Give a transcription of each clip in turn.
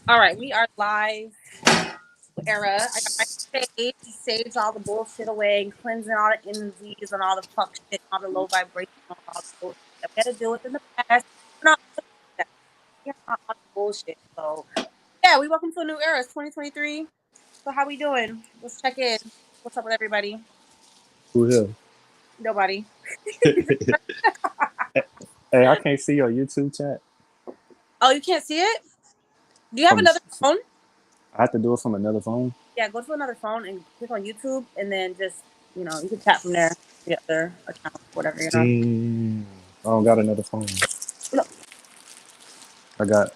All right, we are live. Era. I got my sage, sage all the bullshit away, and cleansing all the energies and all the fuck shit, all the low vibration, all the bullshit that we had to deal with in the past. We're not doing that. We're not all the bullshit. So yeah, we welcome to a new era. It's 2023. So how we doing? Let's check in. What's up with everybody? Who here? Nobody. Hey, I can't see your YouTube chat. Oh, you can't see it? Do you have From another phone? I have to do it from another phone. Yeah, go to another phone and click on YouTube, and then just you can tap from there. The other account, whatever. Damn, I don't got another phone. No, I got.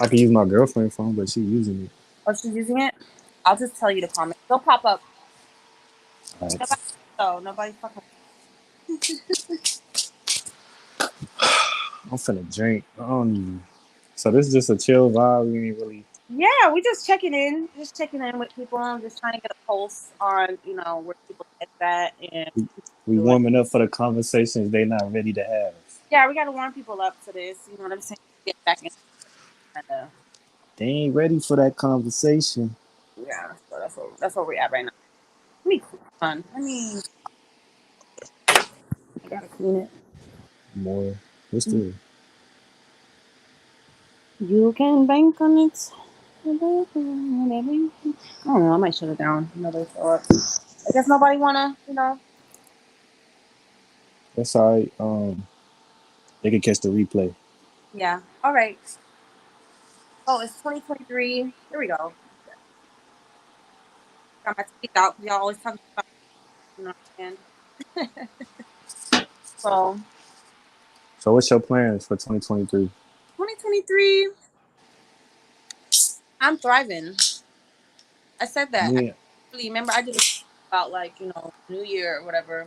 I can use my girlfriend's phone, but she using it. oh, she's using it. I'll just tell you to comment. They'll pop up. Alright. Nobody, so nobody fucking. I'm finna drink. So this is just a chill vibe. We ain't really. Yeah, we just checking in with people. I'm just trying to get a pulse on where people get that and We, we doing. warming up for the conversations they not ready to have. Yeah, we got to warm people up to this. You know what I'm saying? Get back in. And, They ain't ready for that conversation. yeah, so that's where we're at right now. Let me clean on. I gotta clean it. More. What's the? You can bank on it. I don't know. I might shut it down. Nobody show up. I guess nobody wanna. That's alright. They can catch the replay. Yeah. All right. Oh, it's 2023. Here we go. Got my teeth out. Y'all always talking about, and so So what's your plans for 2023? 2023. I'm thriving. I said that. I Me, really remember. I did about like New Year or whatever.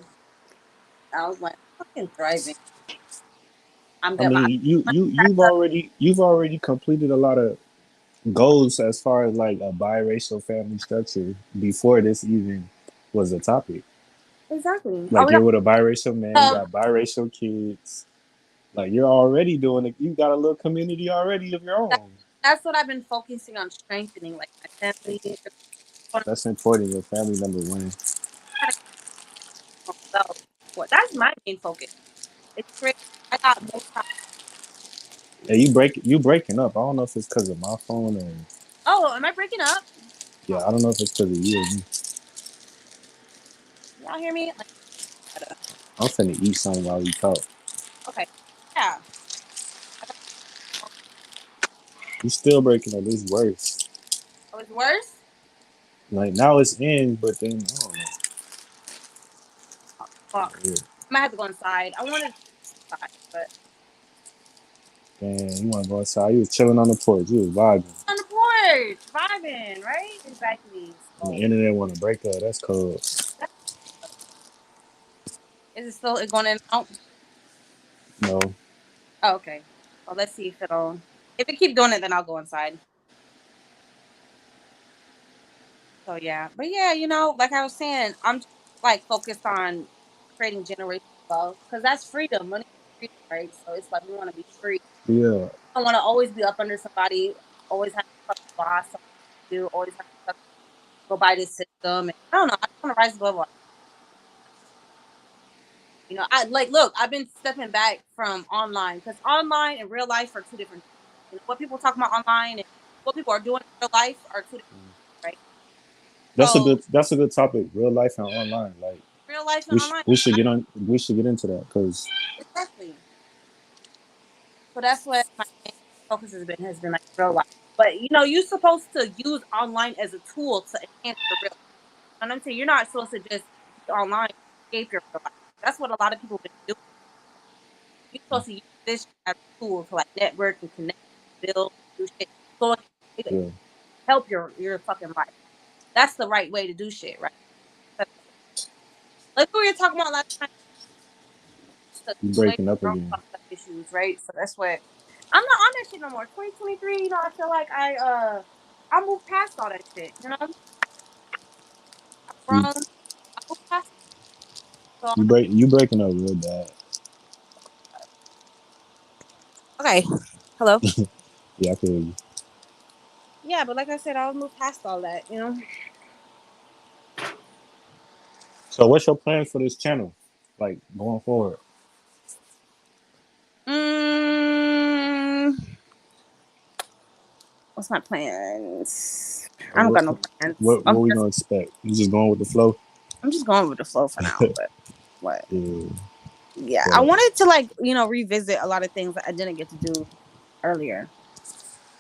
I was like fucking thriving. I'm I getting my. mean, you've already completed a lot of goals as far as like a biracial family structure before this even was a topic. Exactly. Oh, Like we you're got. with a biracial man, you Um, got biracial kids. Like you're already doing it. You got a little community already of your that, own. that's what I've been focusing on strengthening, like my family. That's important. Your family number one. Myself. What? That's my main focus. It's great. I got more time. And you breaking up. I don't know if it's because of my phone or Oh, am I breaking up? yeah. Oh, I don't know if it's because of you or me. y'all hear me? Like, I'm finna eat something while we talk. okay. Yeah. You still breaking up. It's worse. Oh, it's worse? Like now it's in, but then I don't know. Fuck. Yeah. I might have to go inside. I wanted to go inside, but Man, you want to go outside? You was chilling on the porch. You was vibing. on the porch, vibing, right? Exactly. And the So, internet want to break up. That's cold. that- is it still going in and out? No, Oh, okay. Well, let's see if it'll. If it keep doing it, then I'll go inside. So yeah, but yeah, like I was saying, I'm just, like focused on creating generational wealth because that's freedom. Money is freedom, right? So it's like we want to be free. yeah, I want to always be up under somebody. Always have to fucking boss. Something to do. Always have to fucking go by this system. And I don't know. I just want to rise above all. I like look. I've been stepping back from online because online and real life are two different. What people talk about online and what people are doing in real life are two different, right? So that's a good topic. Real life and online. Like real life and online, we should get on. We should get into that because exactly. So that's what my main focus has been like real life. But you're supposed to use online as a tool to enhance your real life. You know what I'm saying? You're not supposed to just be online to escape your real life. That's what a lot of people been doing. You're supposed to use this as a tool to like network and connect, build, do shit. So it can yeah, help your fucking life. That's the right way to do shit, right? Like we were talking about last time, to you away breaking up from again. fucked up issues, right? So that's what I'm not on that shit no more. 2023, I feel like I moved past all that shit. I've You grown. I moved past it. So you breaking up real bad. okay. Hello. Yeah, I feel you. Yeah, but like I said, I'll move past all that, you know. So, what's your plan for this channel, like going forward? Mm, what's my plans? I Like, don't got no plans. what we gonna expect? You just going with the flow? I'm just going with the flow for now. But what? Yeah, Yeah, I but wanted to like revisit a lot of things that I didn't get to do earlier.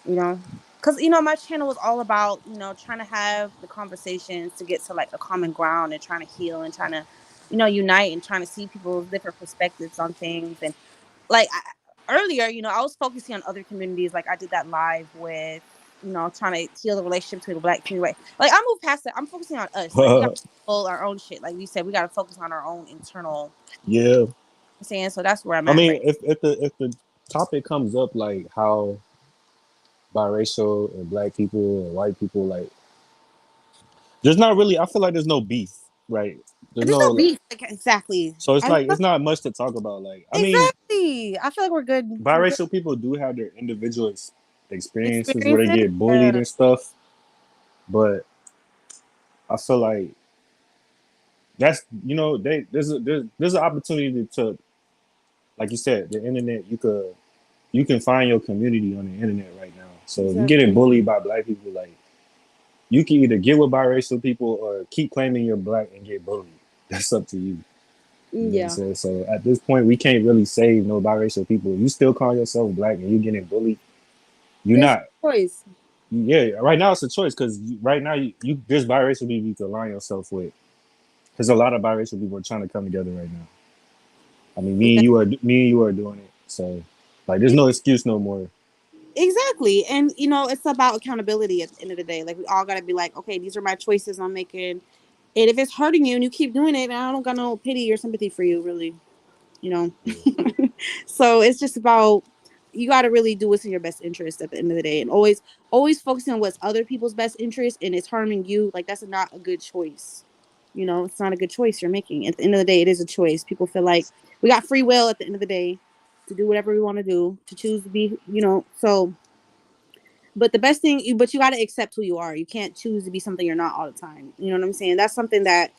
You know, because my channel was all about trying to have the conversations to get to like a common ground and trying to heal and trying to unite and trying to see people's different perspectives on things and like earlier, I was focusing on other communities. Like I did that live with, trying to heal the relationship between the black community. Like I moved past that. I'm focusing on us. Like we got to pull our own shit. Like you said, we got to focus on our own internal. yeah. I'm saying so. That's where I'm I at mean, right if the topic comes up like how biracial and black people and white people like, there's not really. I feel like there's no beef, right? now. There's There's no no beef. Like, exactly. so it's I like it's not much to talk about. Like, I mean, exactly. I feel like we're good. We're good biracial people do have their individual experiences where they experiences. get bullied and stuff, but I feel like that's they there's an opportunity to, like you said, the internet. You can find your community on the internet right now. So if you're getting Exactly. bullied by black people, like you can either get with biracial people or keep claiming you're black and get bullied. That's up to you. You know what I'm Yeah. saying? So at this point, we can't really save no biracial people. If you still call yourself black and you getting bullied, you're There's not. no choice. Yeah, right now it's a choice because right now there's biracial people you can align yourself with. There's a lot of biracial people trying to come together right now. I mean, me and you are doing it. So like, there's no excuse no more. Exactly. And it's about accountability at the end of the day. Like we all gotta be like, okay, these are my choices I'm making. And if it's hurting you and you keep doing it, I don't got no pity or sympathy for you, really. You know. Yeah. So it's just about you gotta really do what's in your best interest at the end of the day. And always focusing on what's other people's best interest and it's harming you, like that's not a good choice. It's not a good choice you're making. At the end of the day, it is a choice. People feel like we got free will at the end of the day to do whatever we want to do, to choose to be, so but the best thing, but you got to accept who you are. You can't choose to be something you're not all the time. You know what I'm saying? That's something that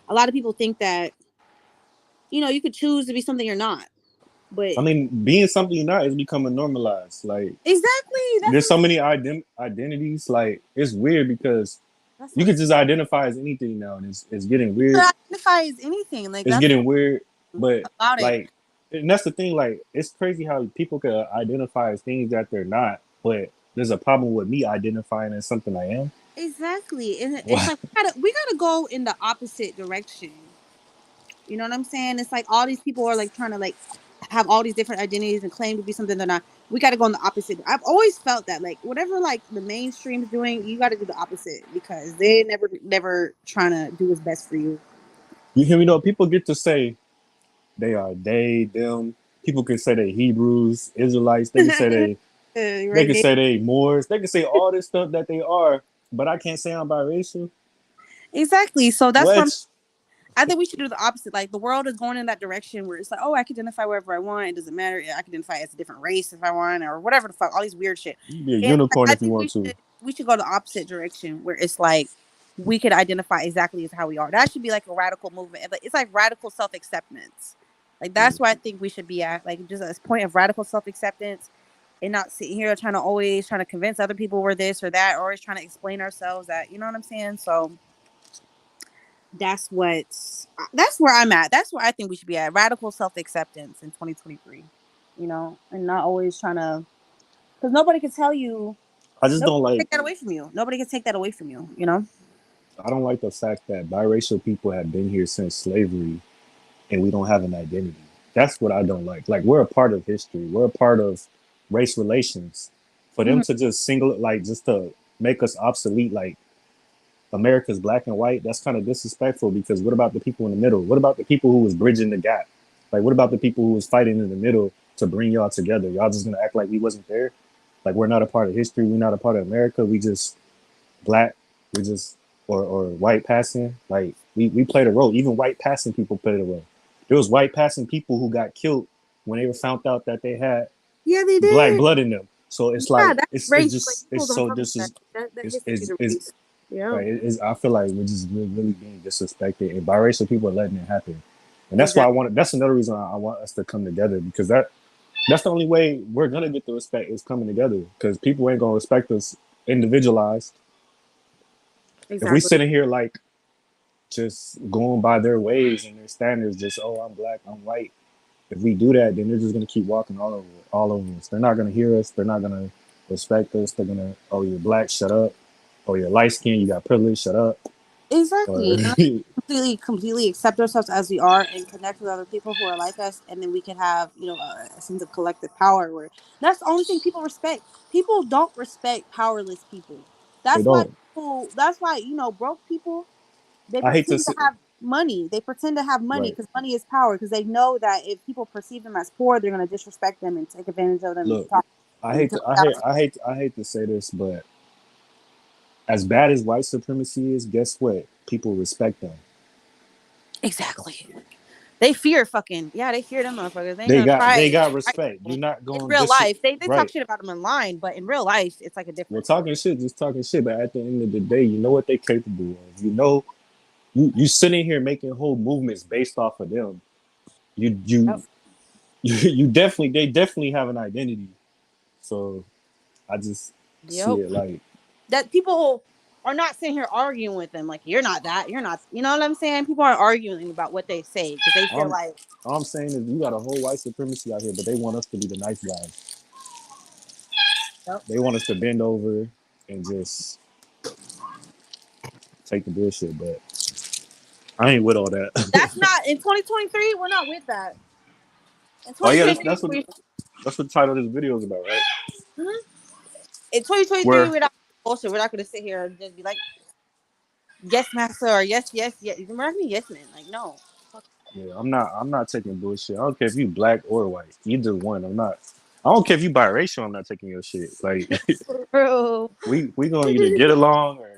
a lot of people think that you could choose to be something you're not. But I mean, being something you're not is becoming normalized. Like, exactly, there's so many identities. Like, it's weird because that's you what can just identify as anything now, and it's getting weird. identify as anything. Like It's that's getting weird, but about it. like, and that's the thing. Like, it's crazy how people can identify as things that they're not, but there's a problem with me identifying as something I am. Exactly, and it's What? like we gotta go in the opposite direction. You know what I'm saying? It's like all these people are like trying to like have all these different identities and claim to be something they're not. We got to go in the opposite. I've always felt that like whatever like the mainstream's doing, you got to do the opposite because they never trying to do what's best for you. You hear me? Though people get to say they are they them. People can say they Hebrews, Israelites. They can say they Right can there. say they Moors. They can say all this stuff that they are, but I can't say I'm biracial. Exactly. So that's what What? I think we should do the opposite. Like the world is going in that direction where it's like, oh, I can identify wherever I want. It doesn't matter. I can identify as a different race if I want, or whatever the fuck. All these weird shit. You can be a And unicorn I if you think we want to. should we should go the opposite direction where it's like we could identify exactly as how we are. That should be like a radical movement. It's like radical self acceptance. Like Yeah. that's where I think we should be at. Like just a point of radical self acceptance and not sitting here trying to convince other people we're this or that, or always trying to explain ourselves that you know what I'm saying. So that's where I'm at. That's where I think we should be at. Radical self acceptance in 2023. And not always trying to because nobody can tell you I just nobody don't can like. take that away from you. Nobody can take that away from you. I don't like the fact that biracial people have been here since slavery, and we don't have an identity. That's what I don't like. Like, we're a part of history. We're a part of race relations. For them Mhm. to just single it, like just to make us obsolete, like America's black and white, that's kind of disrespectful because what about the people in the middle? What about the people who was bridging the gap? Like, what about the people who was fighting in the middle to bring y'all together? Y'all just gonna act like we wasn't there? Like, we're not a part of history. We're not a part of America. We just black. We just or white passing. Like, we played a role. Even white passing people played a role. There was white passing people who got killed when they were found out that they had Yeah, they black did. blood in them. So it's Yeah, like that's it's range. Like just people it's don't so talk about this that. is That hits me to is the is base. Yeah, right. I feel like we're just really being disrespected, and biracial people are letting it happen, and that's why I exactly. want. That's another reason I want us to come together because that's the only way we're gonna get the respect is coming together. Because people ain't gonna respect us individualized. If we Exactly. sitting here like just going by their ways and their standards, just oh I'm black, I'm white. If we do that, then they're just gonna keep walking all over us. They're not gonna hear us. They're not gonna respect us. They're gonna oh you're black, shut up. Oh you're light skinned, you got privilege, shut up. Or Exactly. And completely accept ourselves as we are and connect with other people who are like us, and then we can have, a sense of collective power where that's the only thing people respect. People don't respect powerless people. they That's why don't. broke people, they I hate to pretend to say have money. They pretend to have money right. because money is power, because they know that if people perceive them as poor, they're going to disrespect them and take advantage of them and Look, talk I and hate talk to I hate about. I hate I hate to say this, but as bad as white supremacy is, guess what? People respect them. Exactly. They fear they fear them motherfuckers. They ain't gonna try They it got right respect. You're not in going real dis life. They talk right. shit about them in line, but in real life, it's like a We're difference. talking shit, just talking shit. But at the end of the day, you know what they're capable of. You know, you sitting here making whole movements based off of them. You Yep. you you definitely they definitely have an identity. So I just see Yep. it like That people are not sitting here arguing with them like you're not that, you're not. You know what I'm saying? People are arguing about what they say because they feel I'm like. all I'm saying is you got a whole white supremacy out here, but they want us to be the nice guys. Yep. They want us to bend over and just take the bullshit. But I ain't with all that. That's not in 2023. We're not with that. In Oh yeah, 2023, that's what the title of this video is about, right? mhm. In 2023, Where we're not bullshit. We're not going to sit here and just be like yes, master, or yes, yes, yes. You're not me, yes, man. Like no. yeah, I'm not taking bullshit. I don't care if you black or white. Either one. I'm not. I don't care if you biracial. I'm not taking your shit. Like Bro. we gonna either get along or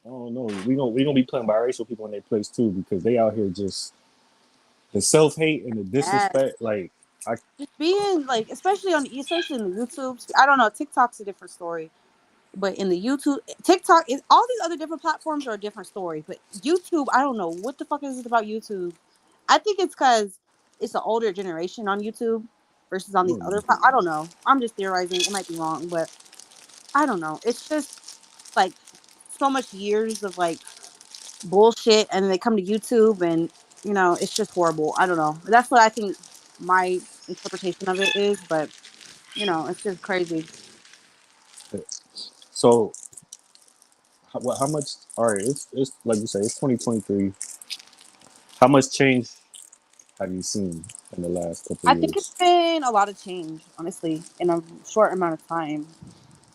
I don't know. We gonna be putting biracial people in their place too because they out here just the self hate and the Yes. disrespect. Like I Just being like, especially in the YouTube. I don't know. TikTok's a different story, but in the YouTube, TikTok is all these other different platforms are a different story. But YouTube, I don't know what the fuck is it about YouTube. I think it's because it's an older generation on YouTube versus on these don't other. know. I don't know. I'm just theorizing. It might be wrong, but I don't know. It's just like so much years of like bullshit, and they come to YouTube, and it's just horrible. I don't know. That's what I think my interpretation of it is, but it's just crazy. So how much? All right, it's like you say, it's 2023. How much change have you seen in the last couple I of think it's years? been a lot of change, honestly, in a short amount of time.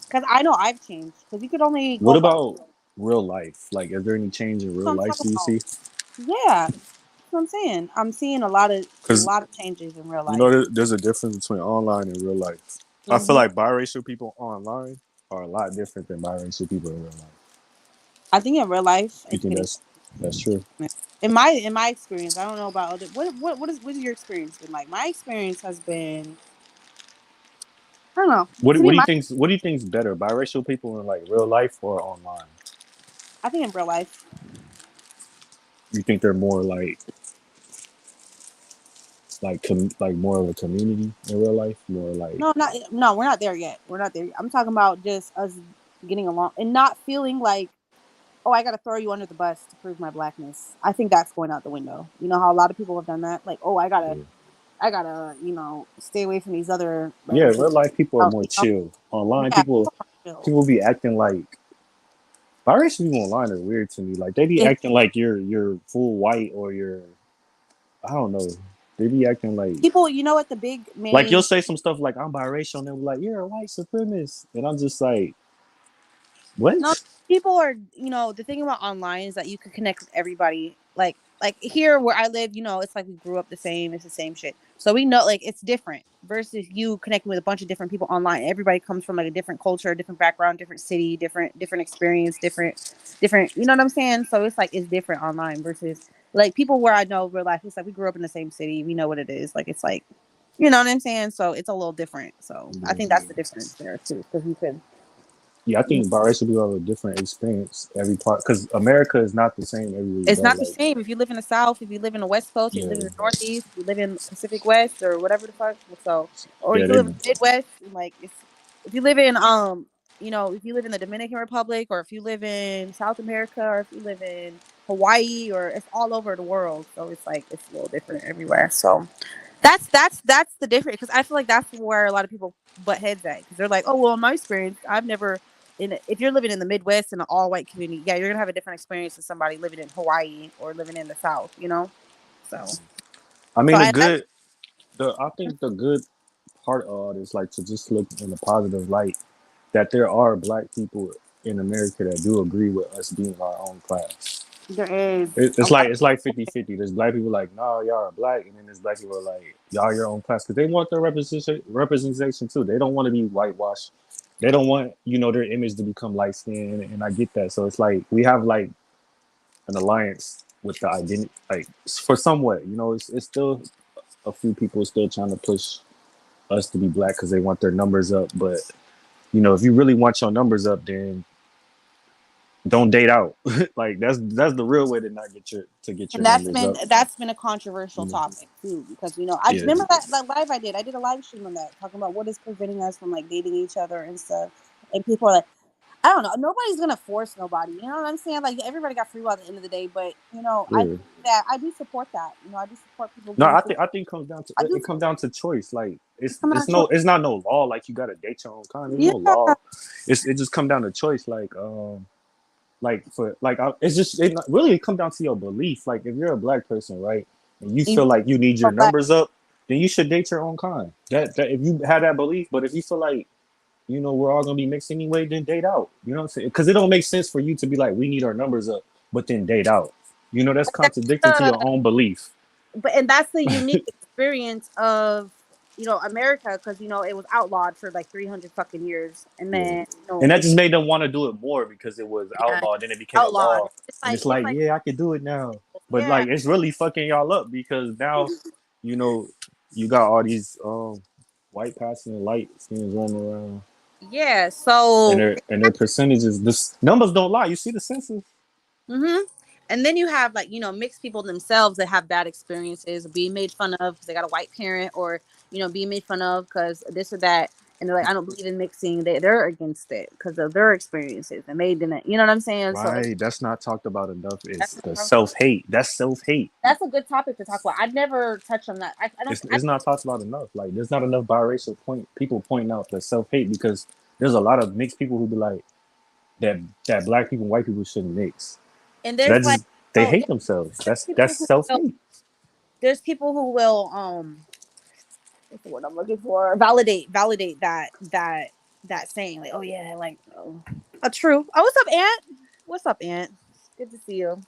Because I know I've changed. Because you could only What go by about real life? Like, is there any change in real what I'm life talking do you about. see? Yeah, that's what I'm saying. I'm seeing a Because lot of changes in real you know life. there's a difference between online and real life. I feel Hmm. like biracial people online are a lot different than biracial people in real life. I think in real life, You it's think getting that's true? in my experience. I don't know about other. What is your experience been like? My experience has been, I don't know. To What me, do you think's better, biracial people in like real life or online? I think in real life. You think they're more like more of a community in real life, more like No, we're not there yet. We're not there yet. I'm talking about just us getting along and not feeling like, oh, I got to throw you under the bus to prove my blackness. I think that's going out the window. You know how a lot of people have done that? Like, oh, yeah. I gotta, stay away from these other Yeah, races. real life people are Oh, more chill. Online yeah, people are chill. people be acting like biracial people online are weird to me. Like they be It, acting like you're full white or you're I don't know. They be acting people, you know what the big like you'll main. say some stuff like I'm biracial and they'll be like, you're a white supremacist. And I'm just like, what? No, people are, the thing about online is that you can connect with everybody. Like here where I live, it's like we grew up the same. It's the same shit. So we know like it's different versus you connecting with a bunch of different people online. Everybody comes from like a different culture, different background, different city, different experience, different. You know what I'm saying? So it's like it's different online versus like people where I know real life. It's like we grew up in the same city. We know what it is. Like it's like You know what I'm saying? So it's a little different. So I Yeah. think that's the difference there too, because you could. Yeah, I think biracial people have a different experience every part because America is not the same everywhere you It's go. not the Like, same if you live in the South, if you live in the West Coast, if you live yeah, in the Northeast, if you live in Pacific West or whatever the fuck. So, or yeah, if you live in the Midwest, like it's if you live in if you live in the Dominican Republic, or if you live in South America, or if you live in Hawaii, or it's all over the world. So it's like it's a little different everywhere. So that's the difference, because I feel like that's where a lot of people butt heads at, because they're like, oh well, in my experience, I've never if you're living in the Midwest in an all white community, yeah, you're gonna have a different experience than somebody living in Hawaii or living in the South, you know. So I so mean, and that's I think the good part of all this, like, to just look in a positive light, that there are black people in America that do agree with us being our own class. there is a It's lot like of it's like 50-50. There's black people like, no, y'all are black, and then there's black people like, y'all your own class because they want their representation too. They don't want to be whitewashed. They don't want their image to become light skinned, and I get that. So it's like we have like an alliance with the identity, like for somewhat. It's still a few people still trying to push us to be black because they want their numbers up. But if you really want your numbers up, then don't date out. Like that's the real way to not get your and that's numbers been up. that's been a controversial You know? topic too, because I Yeah. remember that live I did a live stream on that, talking about what is preventing us from like dating each other and stuff, and people are like, I don't know. Nobody's gonna force nobody. You know what I'm saying? Like everybody got free will at the end of the day. But I Yeah. think that I do support that. I do support people No, getting I free. think it comes down to I do it comes down to choice. Like it's coming out of choice. it's not no law like you gotta date your own kind. There's Yeah, no law. It just come down to choice. It's just really it come down to your belief. Like if you're a black person, right, and you even feel like you need your for black. numbers up, then you should date your own kind. That if you have that belief, but if you feel like we're all gonna be mixed anyway, then date out. You know what I'm saying? Because it don't make sense for you to be like, we need our numbers up, but then date out. That's But that's contradicting to your the own belief. and that's the unique experience of America, because it was outlawed for like 300 fucking years, and Yeah. then And that it just made them want to do it more because it was yeah, outlawed, then it became a outlawed. law. And it's It's like, like yeah, I can do it now. But yeah, like it's really fucking y'all up because now, you know, you got all these white passing and light skins running around. yeah. And So their percentages, the numbers don't lie. You see the census? hmm and then you have like mixed people themselves that have bad experiences, being made fun of because they got a white parent, or being made fun of because this or that, and they're like, I don't believe in mixing. They're against it because of their experiences, and they didn't. You know what I'm saying? So Right. That's not talked about enough. that's Is the self hate. That's self hate. that's a good topic to talk about. I'd never touched on that. I don't. It's not talked about enough. Like there's not enough biracial people pointing out the self hate because there's a lot of mixed people who be like that black people and white people shouldn't mix. And So that there's like, just they oh, hate themselves. there's That's people who self will, hate. there's people who will what's the word I'm looking for? Validate that saying, like, oh yeah, like, oh, true. Oh, what's up, Aunt? What's up, Aunt? Good to see you.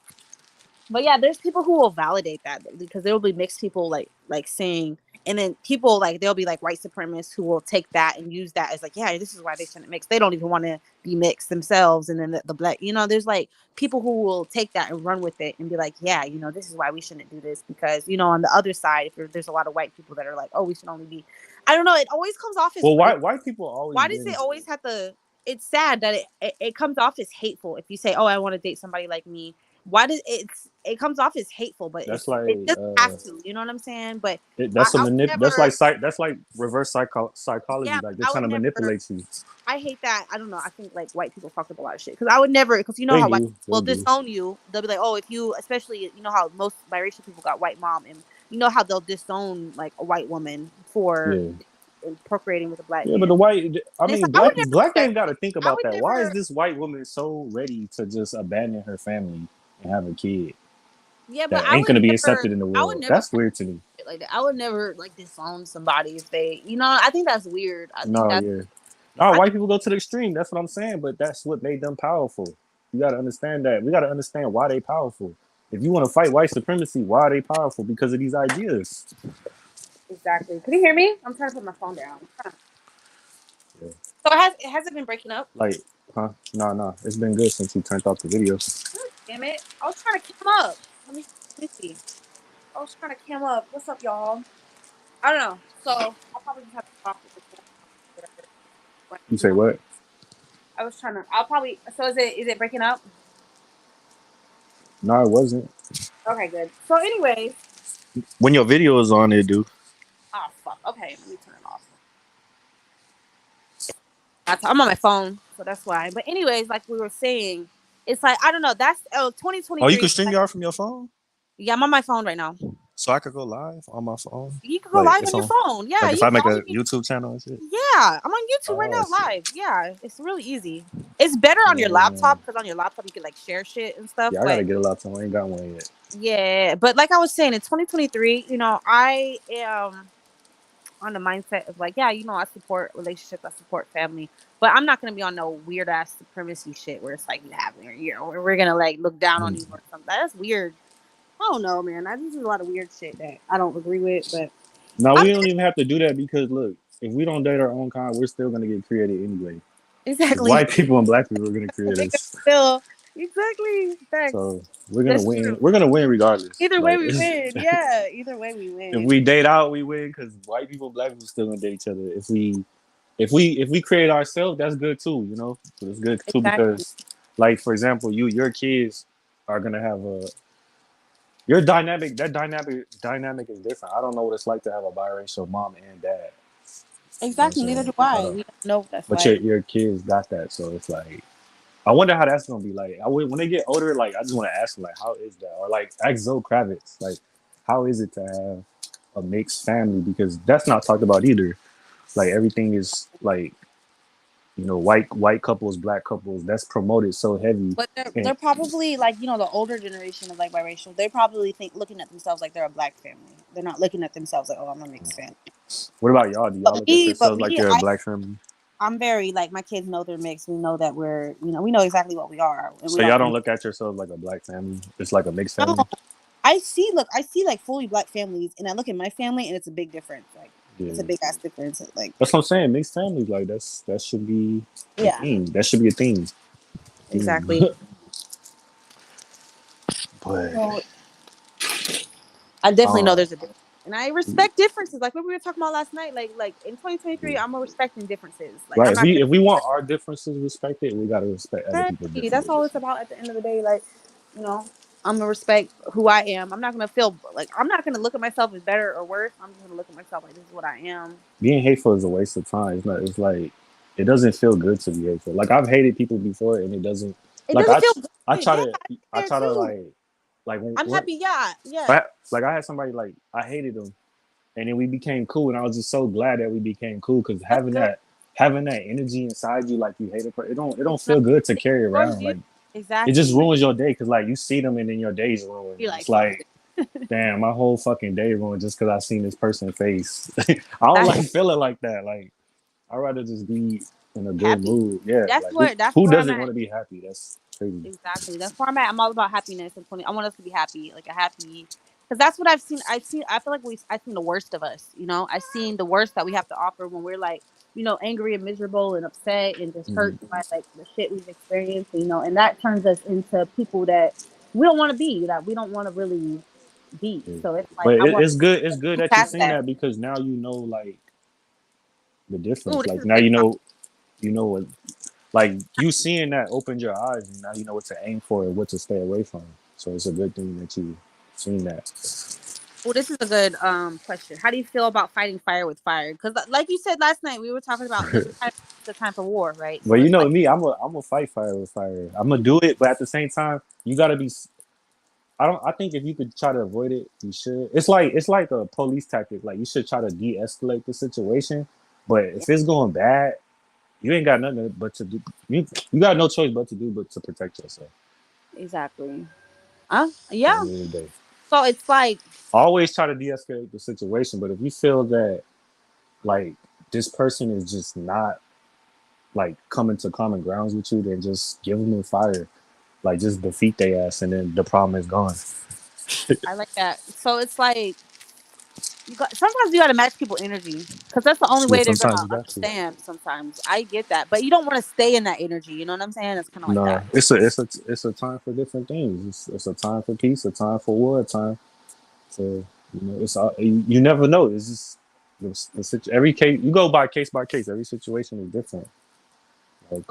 But yeah, there's people who will validate that, because there will be mixed people like saying, and then people like they'll be like white supremacists who will take that and use that as like, yeah, this is why they shouldn't mix. They don't even want to be mixed themselves, and then the black, there's like people who will take that and run with it and be like, yeah, this is why we shouldn't do this, because on the other side, if there's a lot of white people that are like, oh, we should only be, I don't know, it always comes off as Well, racist. white people always Why does been. it always have to? It's sad that it comes off as hateful if you say, "Oh, I want to date somebody like me." Why does it comes off as hateful? But That's it like doesn't have to. You know what I'm saying? But I would that's like never. that's like reverse psychology. Yeah, Like they're I trying would to never. manipulate you. I hate that. I don't know. I think like white people fuck up a lot of shit, because I would never. Because They how white do. They will do. disown you. They'll be like, "Oh, if you," especially how most biracial people got white mom, and how they'll disown like a white woman for Yeah. procreating with a black Yeah, but man. the white, I And it's like, mean, I would never do black that ain't got to shit. think I about would that. Why is never. this white woman so ready to just abandon her family and have a kid Yeah, but that ain't gonna be accepted in the I would world? never That's weird to me. shit like that. I would never like disown somebody if they, I think that's weird. I think No, that's, yeah. No, I white think, people go to the extreme. That's what I'm saying. But that's what made them powerful. You got to understand that. We got to understand why they powerful. If you want to fight white supremacy, why are they powerful? Because of these ideas. exactly. Can you hear me? I'm trying to put my phone down. Yeah. So it hasn't been breaking up. Like, huh? No, no. It's been good since you turned off the video. God damn it! I was trying to cam up. Let me see. I was trying to cam up. What's up, y'all? I don't know. So I'll probably just have to talk with the whatever. But You say what? I was trying to. I'll probably. So is it breaking up? No, it wasn't. Okay, good. So, anyways, When your video is on it, dude. oh fuck. Okay, let me turn it off. I'm on my phone, so that's why. But anyways, like we were saying, it's like I don't know. That's Oh, you 2023. can stream y'all from your phone, Yeah, I'm on my phone right now. so I could go live on my phone. You can go Like live it's on your on. phone. Yeah, Like if you I can. make All a you need. YouTube channel and shit. Yeah, I'm on YouTube right Oh, now shit. live. Yeah, it's really easy. It's better on your Um, laptop because on your laptop you can like share shit and stuff. yeah, I gotta But get a laptop. I ain't got one yet. yeah, but like I was saying, in 2023, I am on the mindset of like, yeah, I support relationships, I support family, but I'm not gonna be on no weird ass supremacy shit where it's like you have, we're gonna like look down on you or something. That's weird. I don't know, man. I just do a lot of weird shit that I don't agree with, but No, I'm we don't even have to do that because look, if we don't date our own kind, we're still gonna get created anyway. Because exactly. white people and black people are gonna create They could us. still exactly facts. So we're gonna That's win. true. We're gonna win regardless. Either way, Like we win. Yeah, either way, we if win. we date out, we win because white people, and black people still gonna date each other. If we create ourselves, that's good too. So it's good too Exactly. because, like for example, your kids are gonna have a your dynamic. That dynamic is different. I don't know what it's like to have a biracial mom and dad. You know what I'm Exactly. Neither saying? do I I. don't. We don't know what that's But your like. your kids got that, so it's like I wonder how that's gonna be like. When they get older, like I just want to ask them, like, how is that? Or like ask Zoe Kravitz, like, how is it to have a mixed family? Because that's not talked about either. Like everything is like white couples, black couples. That's promoted so heavy. But they're And they're probably like the older generation of like biracial. They probably think looking at themselves like they're a black family. They're not looking at themselves like, oh, I'm a mixed family. what about y'all? Do y'all But look at me, but yourselves like me, you're a black family? I'm very like my kids know they're mixed. We know that we know exactly what we are, and we So y'all don't. don't look at yourselves like a black family. It's like a mixed No, family. I see like fully black families, and I look at my family, and it's a big difference. Like it's a Yeah, big ass difference. Like that's what I'm saying. Mixed families, like that should be a yeah, thing. That should be a thing. exactly. But So I definitely know um, there's a difference. And I respect differences. Like what we were talking about last night. Like in 2023, I'm respecting differences. Like right. I'm If not we gonna if we want our differences respected, we gotta respect other people's exactly. That's all differences. it's about at the end of the day. Like, you know, I'm gonna respect who I am. I'm not gonna feel like I'm not gonna look at myself as better or worse. I'm just gonna look at myself like this is what I am. Being hateful is a waste of time. It's not. It's like it doesn't feel good to be hateful. Like I've hated people before, and it doesn't. It Like doesn't I feel I good. try Yeah, to I'm I there try to too. like when I'm what happy. Yeah, yeah. like I had somebody like I hated them, and then we became cool, and I was just so glad that we became cool because That's good. having that energy inside you, like you hate it, it don't No, feel good to it carry destroys around. you. Like it just Exactly. ruins your day because like you see them and then your day's ruined. You're It's like, fuck like damn, my whole fucking day ruined just because I seen this person's face. I don't that. like feeling like that. Like I'd rather just be in a good Happy. mood. Yeah, That's like what. That's who where I'm doesn't at. want to be happy? That's crazy. Exactly. That's where I'm at. I'm all about happiness and 20. I want us to be happy, like a happy, because that's what I've seen. I've seen. I feel like I've seen the worst of us. I've seen the worst that we have to offer when we're like, angry and miserable and upset and just hurt Mm-hmm. by like the shit we've experienced. And that turns us into people that we don't want to be. That we don't want to really be. Yeah. So it's like But I want it's good. It's to good move that you're past saying that. that because now you know like the Oh, difference. this Like is a now great you know what like you seeing that opened your eyes and now you know what to aim for and what to stay away from. So it's a good thing that you seen that. Well, this is a good question. How do you feel about fighting fire with fire? Because, like you said last night, we were talking about the time for war, right? But So you it's know like, me, I'm a fight fire with fire. I'm gonna do it, but at the same time, you gotta be. I don't. I think if you could try to avoid it, you should. It's like a police tactic. Like you should try to de-escalate the situation. But yeah, if it's going bad, you ain't got nothing but to do. You got no choice but to do but to protect yourself. exactly. At Yeah. the end of the day, So it's like, always try to de-escalate the situation. But if you feel that like this person is just not like coming to common grounds with you, then just give them the fire. Like just defeat their ass, and then the problem is gone. I like that. So it's like, sometimes you got to match people energy because that's the only Yeah, way they're sometimes gonna you got to. understand. Sometimes I get that, but you don't want to stay in that energy. You know what I'm saying? It's kind of like No, that. it's a time for different things. It's a time for peace, a time for war, a time for it's all you never know. It's just Every case you go by case by case. Every situation is different. Like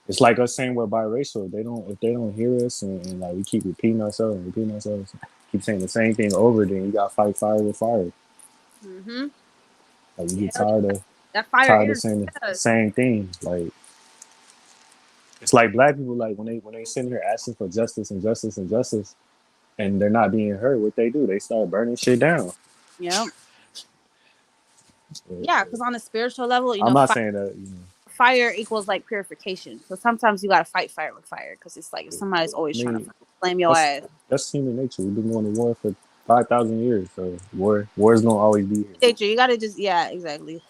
it's like us saying we're biracial. They don't if they don't hear us and like we keep repeating ourselves, keep saying the same thing over. Then you got to fight fire with fire. Mm-hmm. Like you get Hell yeah. That fire tired of energy. saying the Yeah. same thing. Like it's like black people like when they sitting here asking for justice and justice and justice and they're not being heard. What they do? They start burning shit down. Yep. Yeah, because on a spiritual level, I'm not saying that. You know, fire equals like purification. So sometimes you gotta fight fire with fire because it's like if somebody's I always trying to mean flame your that's ass. that's human nature. We've been going to war for 5,000 years, so war is gonna always be here. Nature, you gotta just yeah, exactly.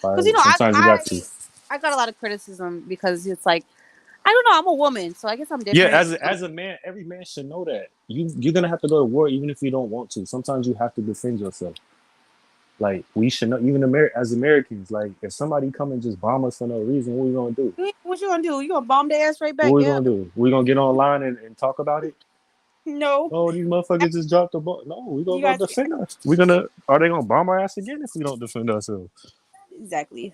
Because Fire. I Sometimes you got to. I got a lot of criticism because it's like I don't know, I'm a woman, so I guess I'm Yeah, different. as a man, every man should know that you're gonna have to go to war even if you don't want to. Sometimes you have to defend yourself. Like we should know, even as Americans. Like if somebody come and just bomb us for no reason, what we gonna do? What you gonna do? You gonna bomb their ass right What back? we Yeah. gonna do? We gonna get online and talk about it? No. Oh, these motherfuckers just dropped the ball. No, we gonna You go guys defend us. We gonna are they gonna bomb our ass again if we don't defend ourselves? exactly.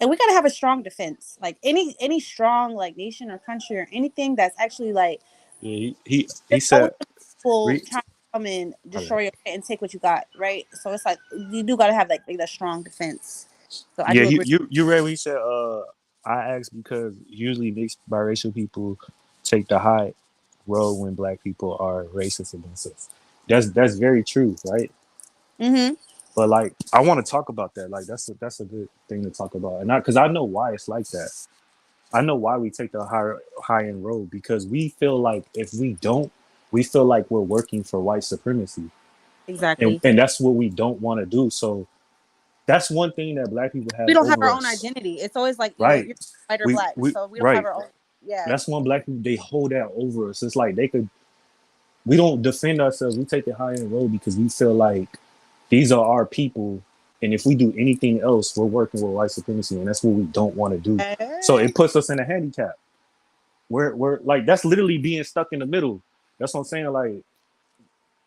And we gotta have a strong defense. Like any strong like nation or country or anything that's actually like Yeah, he there's always said. people Re, trying to come and okay. destroy your shit and take what you got, right? So it's like you do gotta have like that strong defense. So I Yeah, do agree. you read what he said. I asked because usually mixed biracial people take the high road when black people are racist against us. That's very true, right? Mm-hmm. But like, I want to talk about that. Like, that's a good thing to talk about, and because I know why it's like that. I know why we take the high end road because we feel like if we don't, we feel like we're working for white supremacy, Exactly. and that's what we don't want to do. So that's one thing that black people We have don't have over our own us, identity. It's always like right? you're white or We black. we So we don't have right. our own yeah. That's one black people they hold that over us. It's like they could. We don't defend ourselves. We take the high end road because we feel like these are our people, and if we do anything else, we're working with white supremacy, and that's what we don't want to do. So Eh, it puts us in a handicap. We're like that's literally being stuck in the middle. That's what I'm saying. Like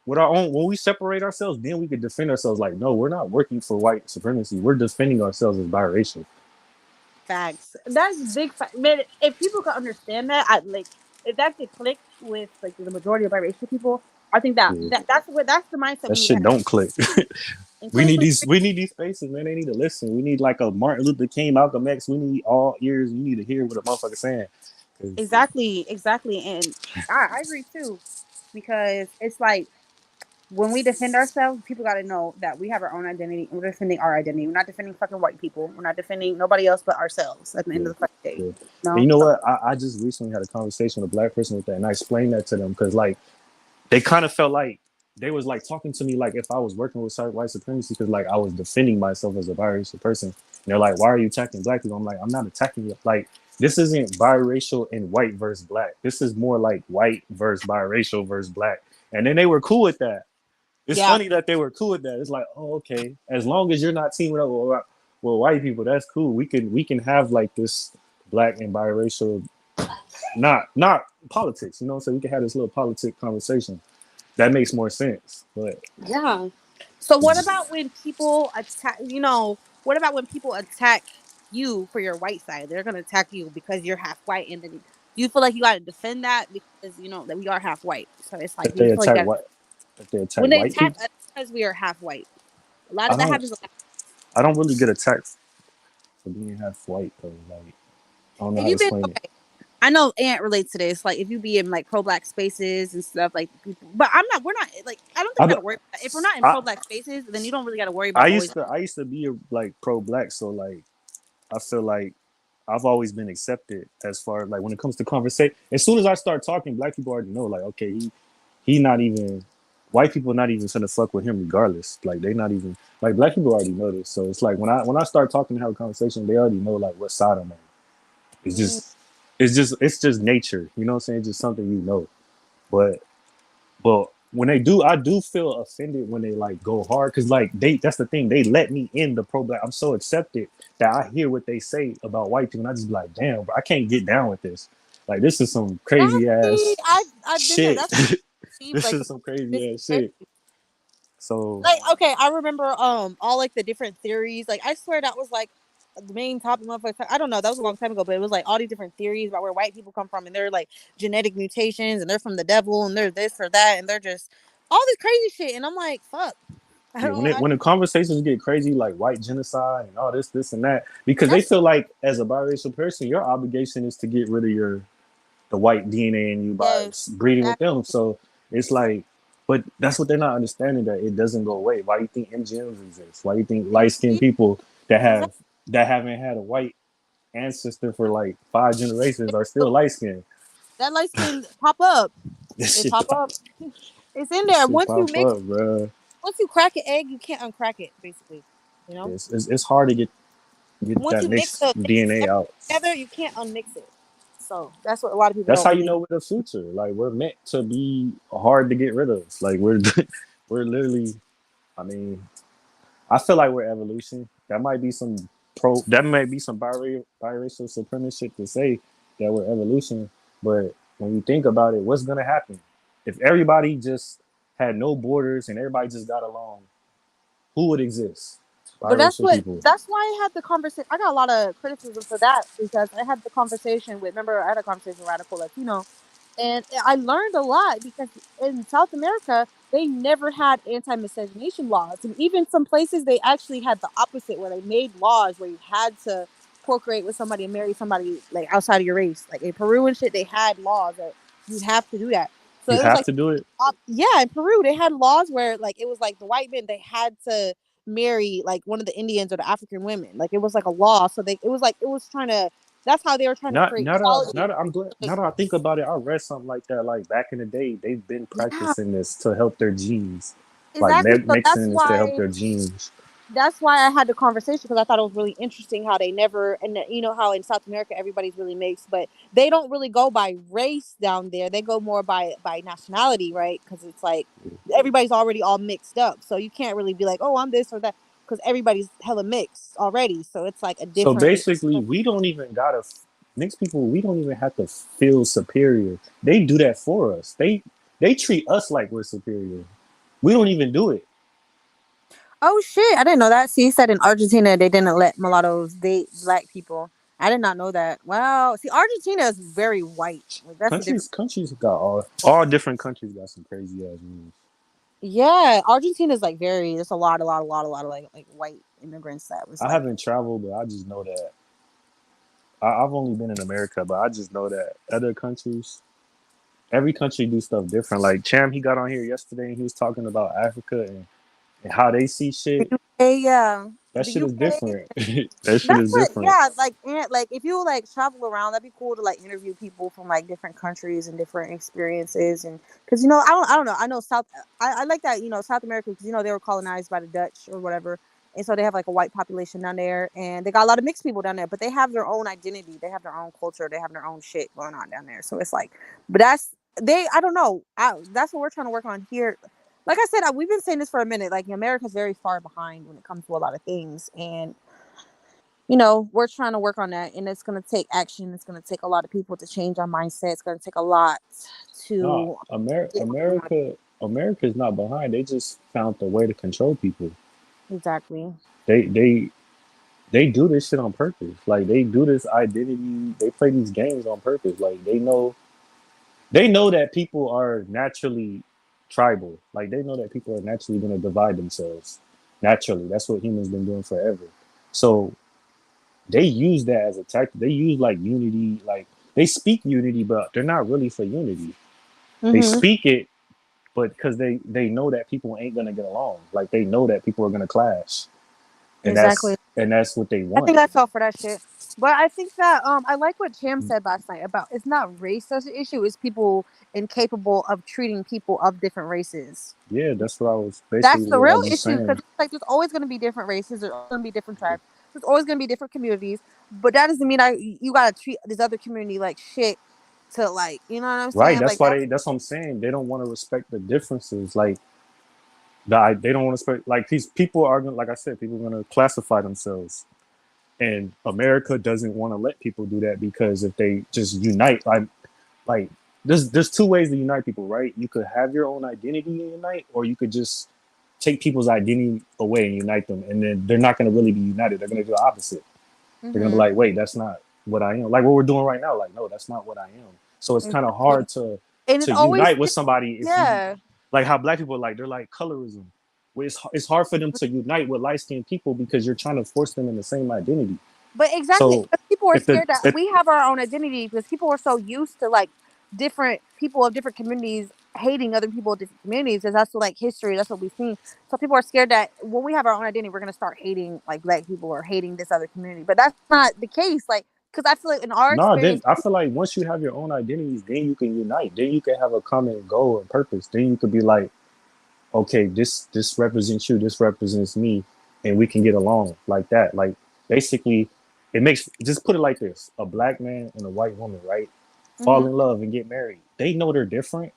with our own, when we separate ourselves, then we could defend ourselves. Like no, we're not working for white supremacy. We're defending ourselves as biracial. facts. That's big fact. Man, if people could understand that, I like if that could click with like the majority of biracial people, I think Yeah. that's the mindset That we need to shit have. don't click. And We need clinically, these. We need these spaces, man. They need to listen. We need like a Martin Luther King, Malcolm X. We need all ears. We need to hear what a motherfucker saying. 'Cause exactly, and I agree too, because it's like when we defend ourselves, people got to know that we have our own identity and we're defending our identity. We're not defending fucking white people. We're not defending nobody else but ourselves at the end yeah, of the fucking day. yeah. And No, you know so what? I just recently had a conversation with a black person with that, and I explained that to them because like they kind of felt like they was like talking to me like if I was working with white supremacy because like I was defending myself as a biracial person. And they're like, "Why are you attacking black people?" I'm like, "I'm not attacking you. Like this isn't biracial and white versus black. This is more like white versus biracial versus black." And then they were cool with that. It's yeah, funny that they were cool with that. It's like, oh, okay. As long as you're not teaming up with white people, that's cool. We can have like this black and biracial, not politics. You know what I'm saying? We can have this little politic conversation. That makes more sense. But yeah. So what it's, about when people attack? You know, what about when people attack you for your white side? They're gonna attack you because you're half white, and then do you feel like you got to defend that because you know that we are half white? So it's like, if do you they feel like attack that white, if they attack when they white attack people, us because we are half white? A lot I of that don't happens. I don't really get attacked for being half white though. Like I don't know If how to you've been explain it. okay, I know Ant relates to this. Like if you be in like pro black spaces and stuff, like people. But I'm not. We're not like. I don't think we I, gotta worry. About that. If we're not in I pro black spaces, then you don't really gotta worry I about always. used to I used to be like pro black, so like I feel like I've always been accepted as far like when it comes to conversation. As soon as I start talking, black people already know like okay he not even white people not even gonna fuck with him regardless. Like they not even like black people already know this. So it's like when I start talking and have a conversation, they already know like what side I'm on. It's Mm, just it's just nature. You know what I'm saying? It's just something you know. But when they do, I do feel offended when they like go hard because like that's the thing. They let me in the pro black. I'm so accepted that I hear what they say about white people, and I just be like, damn, bro, I can't get down with this. Like this is some crazy exactly. ass I've been there. shit. That's This like is some crazy ass the shit. So Like, okay, I remember all like the different theories. Like, I swear that was like the main topic. I don't know. That was a long time ago, but it was like all these different theories about where white people come from, and they're like genetic mutations, and they're from the devil, and they're this or that, and they're just all this crazy shit. And I'm like, fuck. I yeah, don't. I, when the conversations get crazy, like white genocide and all this and that, because they that's feel like as a biracial person, your obligation is to get rid of your the white DNA in you by yes, breeding with them. exactly. So it's like, but that's what they're not understanding, that it doesn't go away. Why do you think MGMs exist? Why do you think light skinned people that have Exactly. that haven't had a white ancestor for like 5 generations are still light skinned? That light skin pop up. This It shit, pop up. It's in this there. shit pop up, bro. Once you crack an egg, you can't uncrack it. Basically, you know. It's hard to get Once that you mixed mix DNA everything out. together, you can't unmix it. So that's what a lot of people That's don't how you really. know we're the future. Like we're meant to be hard to get rid of. Like we're we're literally. I mean, I feel like we're evolution. That might be some That might be some biracial supremacy shit to say that we're evolution. But when you think about it, what's gonna happen if everybody just had no borders and everybody just got along? Who would exist? But Biracial people. that's why I had the conversation. I got a lot of criticism for that because I had the conversation with. Remember, I had a conversation with Radical Latino, and I learned a lot because in South America they never had anti-miscegenation laws, and even some places they actually had the opposite, where they made laws where you had to procreate with somebody and marry somebody like outside of your race. Like in Peru and shit, they had laws that you have to do that. So You it was have like, to do it. yeah, in Peru they had laws where like it was like the white men they had to marry like one of the Indians or the African women. Like it was like a law. So they it was like it was trying to that's how they were trying to Not create equality. I'm glad. Like, Now that I think about it, I read something like that. Like back in the day, they've been yeah, practicing this to help their genes, like exactly. So mixing this to help their genes. that's why I had the conversation because I thought it was really interesting how they never and you know how in South America everybody's really mixed, but they don't really go by race down there. They go more by nationality, right? Because it's like everybody's already all mixed up, so you can't really be like, oh, I'm this or that, because everybody's hella mixed already. So it's like a So different. basically, we don't even gotta mix people. We don't even have to feel superior. They do that for us. They treat us like we're superior. We don't even do it. Oh shit! I didn't know that. See, you said in Argentina they didn't let mulattoes date black people. I did not know that. Wow. See, Argentina is very white. Like that's a different. Countries got all different countries got some crazy ass rules. Yeah, Argentina is like very. There's a lot of like white immigrants that was I like. haven't traveled, but I just know that I've only been in America, but I just know that other countries, every country do stuff different. Like Cham, he got on here yesterday and he was talking about Africa and how they see shit. Hey, yeah, That the shit is UK. different. That shit That's is what, different. yeah, like, and like if you like travel around, that'd be cool to like interview people from like different countries and different experiences, and because I don't know, I know South, I like that South America because they were colonized by the Dutch or whatever, and so they have like a white population down there, and they got a lot of mixed people down there, but they have their own identity, they have their own culture, they have their own shit going on down there, so it's like, but I don't know, that's what we're trying to work on here. Like I said, we've been saying this for a minute. Like America's very far behind when it comes to a lot of things, and we're trying to work on that, and it's going to take action. It's going to take a lot of people to change our mindset. It's going to take a lot No, to get what we want. America is not behind. They just found a way to control people. Exactly. They they they do this shit on purpose. Like they do this identity. They play these games on purpose. Like they know that people are naturally tribal. Like they know that people are naturally going to divide themselves. Naturally, that's what humans been doing forever. So they use that as a tactic. They use like unity. Like they speak unity, but they're not really for unity. They Mm-hmm. speak it, but because they know that people ain't gonna get along. Like they know that people are gonna clash, Exactly. and that's what they I want. think I fell for that shit. But I think that I like what Cham said last night about it's not race that's the issue, it's people incapable of treating people of different races. Yeah, that's what I was That's basically the what I real was just issue because saying. it's like there's always going to be different races, there's always going to be different tribes, there's always going to be different communities. But that doesn't mean you got to treat this other community like shit. To like, you know what I'm Right. saying? Like that's That's what I'm saying. They don't want to respect the differences. Like they don't want to respect. Like these people are gonna, like I said, people are gonna classify themselves, and America doesn't want to let people do that because if they just unite, like there's two ways to unite people, right? You could have your own identity and unite, or you could just take people's identity away and unite them, and then they're not going to really be united. They're going to do the opposite. They're going to be Mm-hmm. like, wait, that's not what I am. Like what we're doing right now. Like, no, that's not what I am. So it's kind of Exactly. hard to And it always unite with somebody if you yeah. like how black people are like they're like colorism. It's hard for them to unite with light skinned people because you're trying to force them in the same identity. But exactly, So because people are if the scared that if, we have our own identity because people are so used to like different people of different communities hating other people of different communities because that's what, like history, that's what we've seen. So people are scared that when we have our own identity, we're gonna start hating like black people or hating this other community. But that's not the case. Like, because I feel like in our nah, then experience, I feel like once you have your own identities, then you can unite. Then you can have a common goal and purpose. Then you could be like, okay, this represents you, this represents me, and we can get along like that. Like basically, it makes just put it like this: a black man and a white woman, right, fall mm-hmm. in love and get married. They know they're different,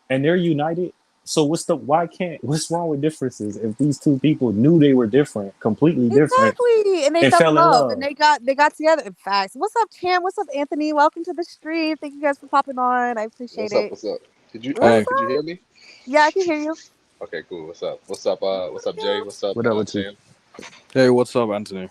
and they're united. So what's wrong with differences if these two people knew they were different, completely different, Exactly, and they and fell in fell in love, and love? they got together. In fact, what's up, Chan? What's up, Anthony? Welcome to the stream. Thank you guys for popping on. I appreciate What's up? it. What's up? What's Hey, Could you up? hear me? Yeah, I can hear you. Okay, cool. What's up? What's up? What's up, Jay? Yeah. What's up, What up with you? Tim? hey, what's up, Anthony?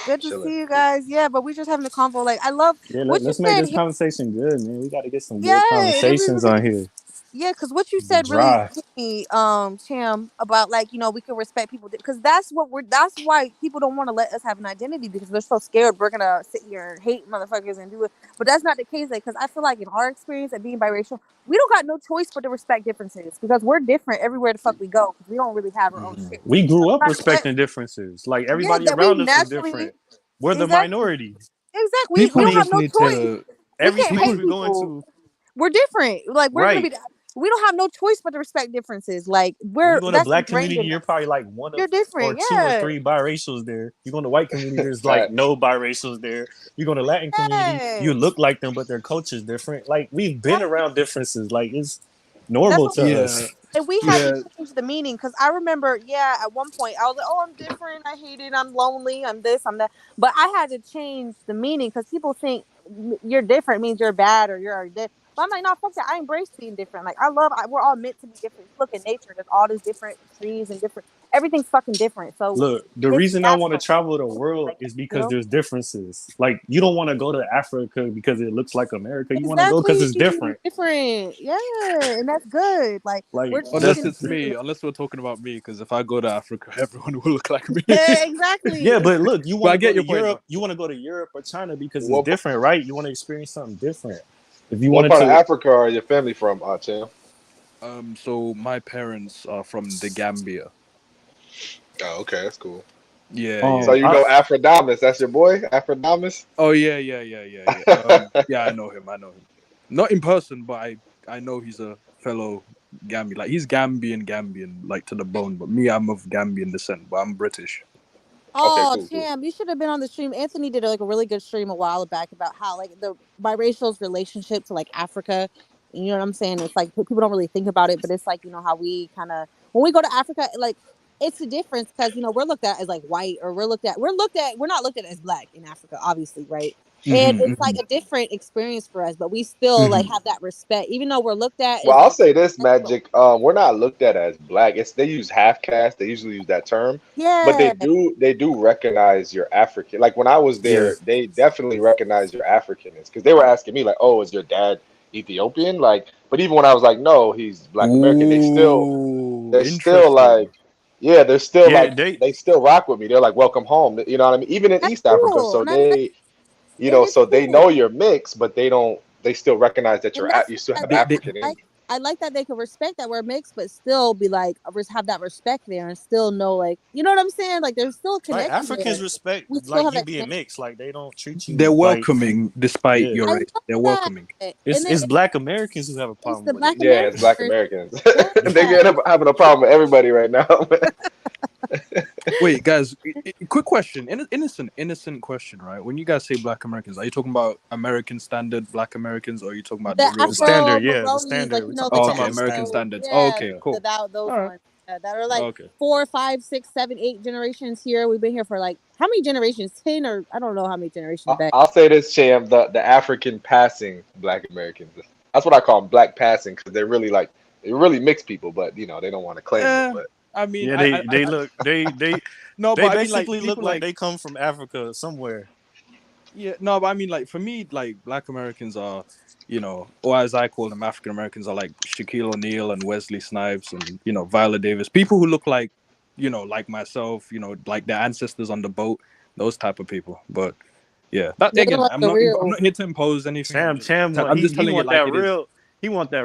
Good to Chilling. see you guys. Yeah, but we're just having a convo. Like, I love Yeah, what you let's make said. this conversation good, man. We got to get some Yeah, good it'll be conversations really on here. yeah, because what you The said really dry. hit me, Cham, about like we can respect people because that's why people don't want to let us have an identity because they're so scared we're gonna sit here and hate motherfuckers and do it. But that's not the case, like, because I feel like in our experience at being biracial, we don't got no choice but to respect differences because we're different everywhere the fuck we go because we don't really have our own shit. We So grew no up matter what, respecting differences. Like yeah, everybody that we around us was naturally different. We're the exactly minority. we People don't have Any just no need choice. to. We every can't space People. hate we go people. into, We're different. Like we're gonna right? be. We don't have no choice but to respect differences. Like When you we're go to that's black ingrained community, in you're us. probably like one You're of or different. two or Yeah. three biracials there. You go to white community, there's like Facts. no biracials there. You go to Latin community, you Yes. look like them, but their culture's different. Like we've been Exactly. around differences. Like it's That's normal what we to Yeah, us. and we had to yeah. change the meaning because I remember, yeah, at one point I was like, "Oh, I'm different. I hate it. I'm lonely. I'm this. I'm that." But I had to change the meaning because people think you're different means you're bad or you're this. But I'm like, no, fuck that. I embrace being different. Like we're all meant to be different. Look at nature. There's all these different trees and different. Everything's fucking different. So Look, the it's reason I want to natural. travel the world Like is you because know. there's differences. Like you don't want to go to Africa because it looks like America. You want to go because Exactly. it's different. Different. Yeah. And that's good. Like we're Like Unless changing that's it's the me, meaning. unless we're talking about me, because if I go to Africa, everyone will look like me. yeah, Exactly. but look, you But want I to go get to your point, Europe. though. You want to go to Europe or China because it's What different, right? You want to experience something different. If you what wanted part of to, Africa are your family from, Tim? So my parents are from the Gambia. Oh, okay, that's cool. Yeah, yeah, So um, you yeah. I know Afrodamus, that's your boy, Afrodamus? Oh, yeah, yeah, yeah, yeah, yeah. Yeah, I know him. I know him. Not in person, but I know he's a fellow Gambian. Like he's Gambian, like to the bone. But me, I'm of Gambian descent, but I'm British. Okay, Oh, cool, cool. Tam, you should have been on the stream. Anthony did like a really good stream a while back about how like the biracial's relationship to like Africa. You know what I'm saying? It's like people don't really think about it, but it's like how we kind of when we go to Africa, like it's a difference because we're looked at as like white or we're not looked at as black in Africa, obviously, right? And Hmm, it's like hmm, a different experience for us, but we still like hmm. have that respect, even though we're looked at Well, as I'll like say this, but Magic. We're not looked at as black. It's they use half caste. They usually use that term, but yeah, they do recognize your African. Like when I was yeah, there, they definitely recognize your Africanness because they were asking me like, "Oh, is your dad Ethiopian?" Like, but even when I was like, "No, he's Black American," Ooh, they're still interesting. like, yeah, they're still yeah. like They they still rock with me. They're like, "Welcome home." You know what I mean? Even in that's East Africa, cool, so and I like it is so they know cool. you're mixed, but they don't. They still recognize that And that's you what still I have They, like. they, African in I like you. I like that they can respect that we're mixed, but still be like have that respect there and still know like you know what I'm saying. Like there's still a like connection Africans there. respect We still like have you that being connection. mixed. Like they don't treat they're you like welcoming despite yeah. your I race. love They're that. welcoming. And It's Black Americans who have a it's problem the with it. Black Yeah, it's Black Americans. Americans. Yeah, They end up having a problem with everybody right now. Wait, guys, quick question. Innocent question, right? When you guys say Black Americans, are you talking about American standard Black Americans, or are you talking about the the real The Black? Afro standard, yeah, the Maronis, like standard. the We Oh, talking okay, about the American standard. Creole, standards. Oh, yeah, okay, cool. those All right. ones that are like Okay. 4, 5, 6, 7, 8 generations here. We've been here for like how many generations? 10 or I don't know how many generations back. I'll say this, Cham, the African passing Black Americans. That's what I call them, Black passing, because they're really like It really mixed people, but you know they don't want to claim it. Eh, But I mean, Yeah, they look no, they but I mean, like basically look people like like they come from Africa somewhere. yeah, no, but I mean, like for me, like Black Americans are, or as I call them, African Americans are like Shaquille O'Neal and Wesley Snipes and Viola Davis, people who look like, like myself, like their ancestors on the boat, those type of people. But yeah, that They again, like the I'm real. not here to impose anything. Cham Cham I'm just he telling it want like that it is.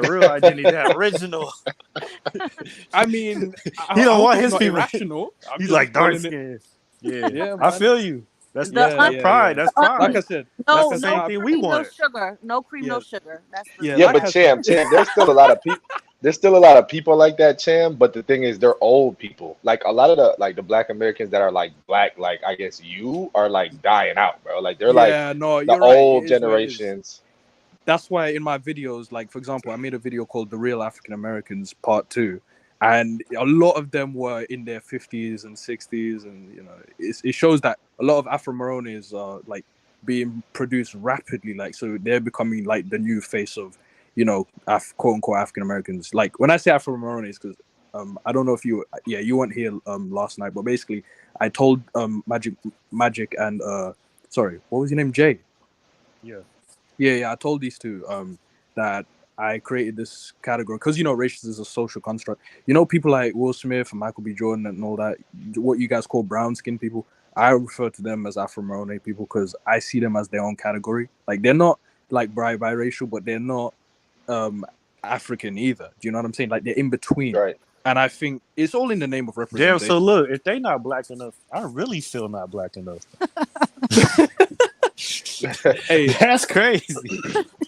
real identity, that original. I mean, He I don't hope want it's his not people. irrational. I'm He's just like dark calling it. skin. Yeah, Yeah, I man. feel you. That's The Yeah, un, that yeah, pride. yeah. That's the Like pride. I said, That's no the no same thing we cream, no want. sugar, no cream, no yeah, sugar. That's the yeah. yeah, Like but I said, Cham, there's still a lot of people. There's still a lot of people like that, Cham. But the thing is, they're old people. Like a lot of the Black Americans that are like black, like I guess you are like dying out, bro. Like they're like yeah, no, the you're right. It old is what it is. generations. That's why in my videos, like for example, I made a video called "The Real African Americans Part 2, and a lot of them were in their 50s and 60s, and it shows that a lot of Afro Marones are like being produced rapidly, like so they're becoming like the new face of quote unquote African Americans. Like when I say Afro Marones, because I don't know if you weren't here last night, but basically I told Magic and sorry, what was your name, Jay? Yeah. Yeah, I told these two that I created this category because racism is a social construct. People like Will Smith and Michael B. Jordan and all that, what you guys call brown skin people. I refer to them as Afro Morone people because I see them as their own category. Like they're not like biracial, but they're not um African either. Do you know what I'm saying? Like they're in between. Right. And I think it's all in the name of Damn. So representation. look, if they not black enough, I really feel not black enough. Hey, That's crazy.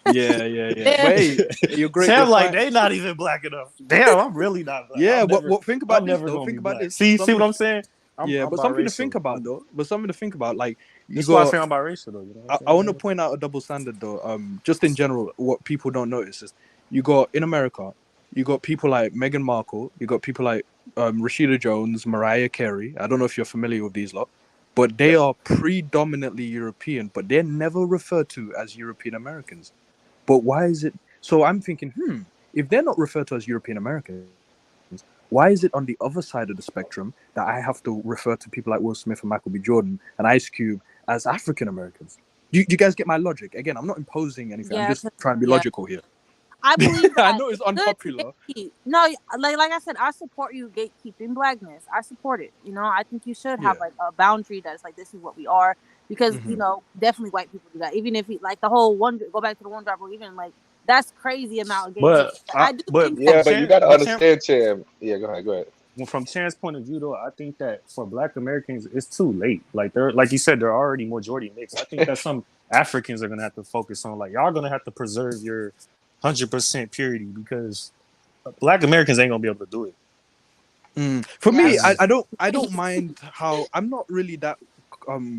yeah. yeah. But hey, you're great. You're Sam, like fine. they not even black enough. Damn, I'm really not black. Yeah, what think about I'm this never though? gonna be Think about black. this. See what I'm saying? Yeah, I'm but something to think biracial. about though. But something to think about. Like you That's why I say got. I'm biracial though. You know what I I'm want to saying? point out a double standard though. Just in general, what people don't notice is you got in America, you got people like Meghan Markle, you got people like Rashida Jones, Mariah Carey. I don't know if you're familiar with these lot, but they Yep. are predominantly European, but they're never referred to as European Americans. But why is it? So I'm thinking, if they're not referred to as European Americans, why is it on the other side of the spectrum that I have to refer to people like Will Smith and Michael B. Jordan and Ice Cube as African Americans? Do you guys get my logic? Again, I'm not imposing anything. I'm Yeah, just 'cause- trying to be yeah. logical here. I believe I that know it's it's good to unpopular. gatekeep. No, like I said, I support you gatekeeping blackness. I support it. I think you should have Yeah. like a boundary that's like this is what we are because Hmm. definitely white people do that. Even if like the whole one go back to the one drop rule, even like that's crazy amount of gatekeeping. I do think From Yeah, but you Chance, got to but Chance, understand, Cham. Yeah, go ahead. Go ahead. well, from Chan's point of view, though, I think that for Black Americans, it's too late. Like they're, like you said, they're already majority mixed. I think that some Africans are gonna have to focus on, like, y'all gonna have to preserve your 100% purity because Black Americans ain't gonna be able to do it. For yeah, me, That's I don't mind how I'm not really that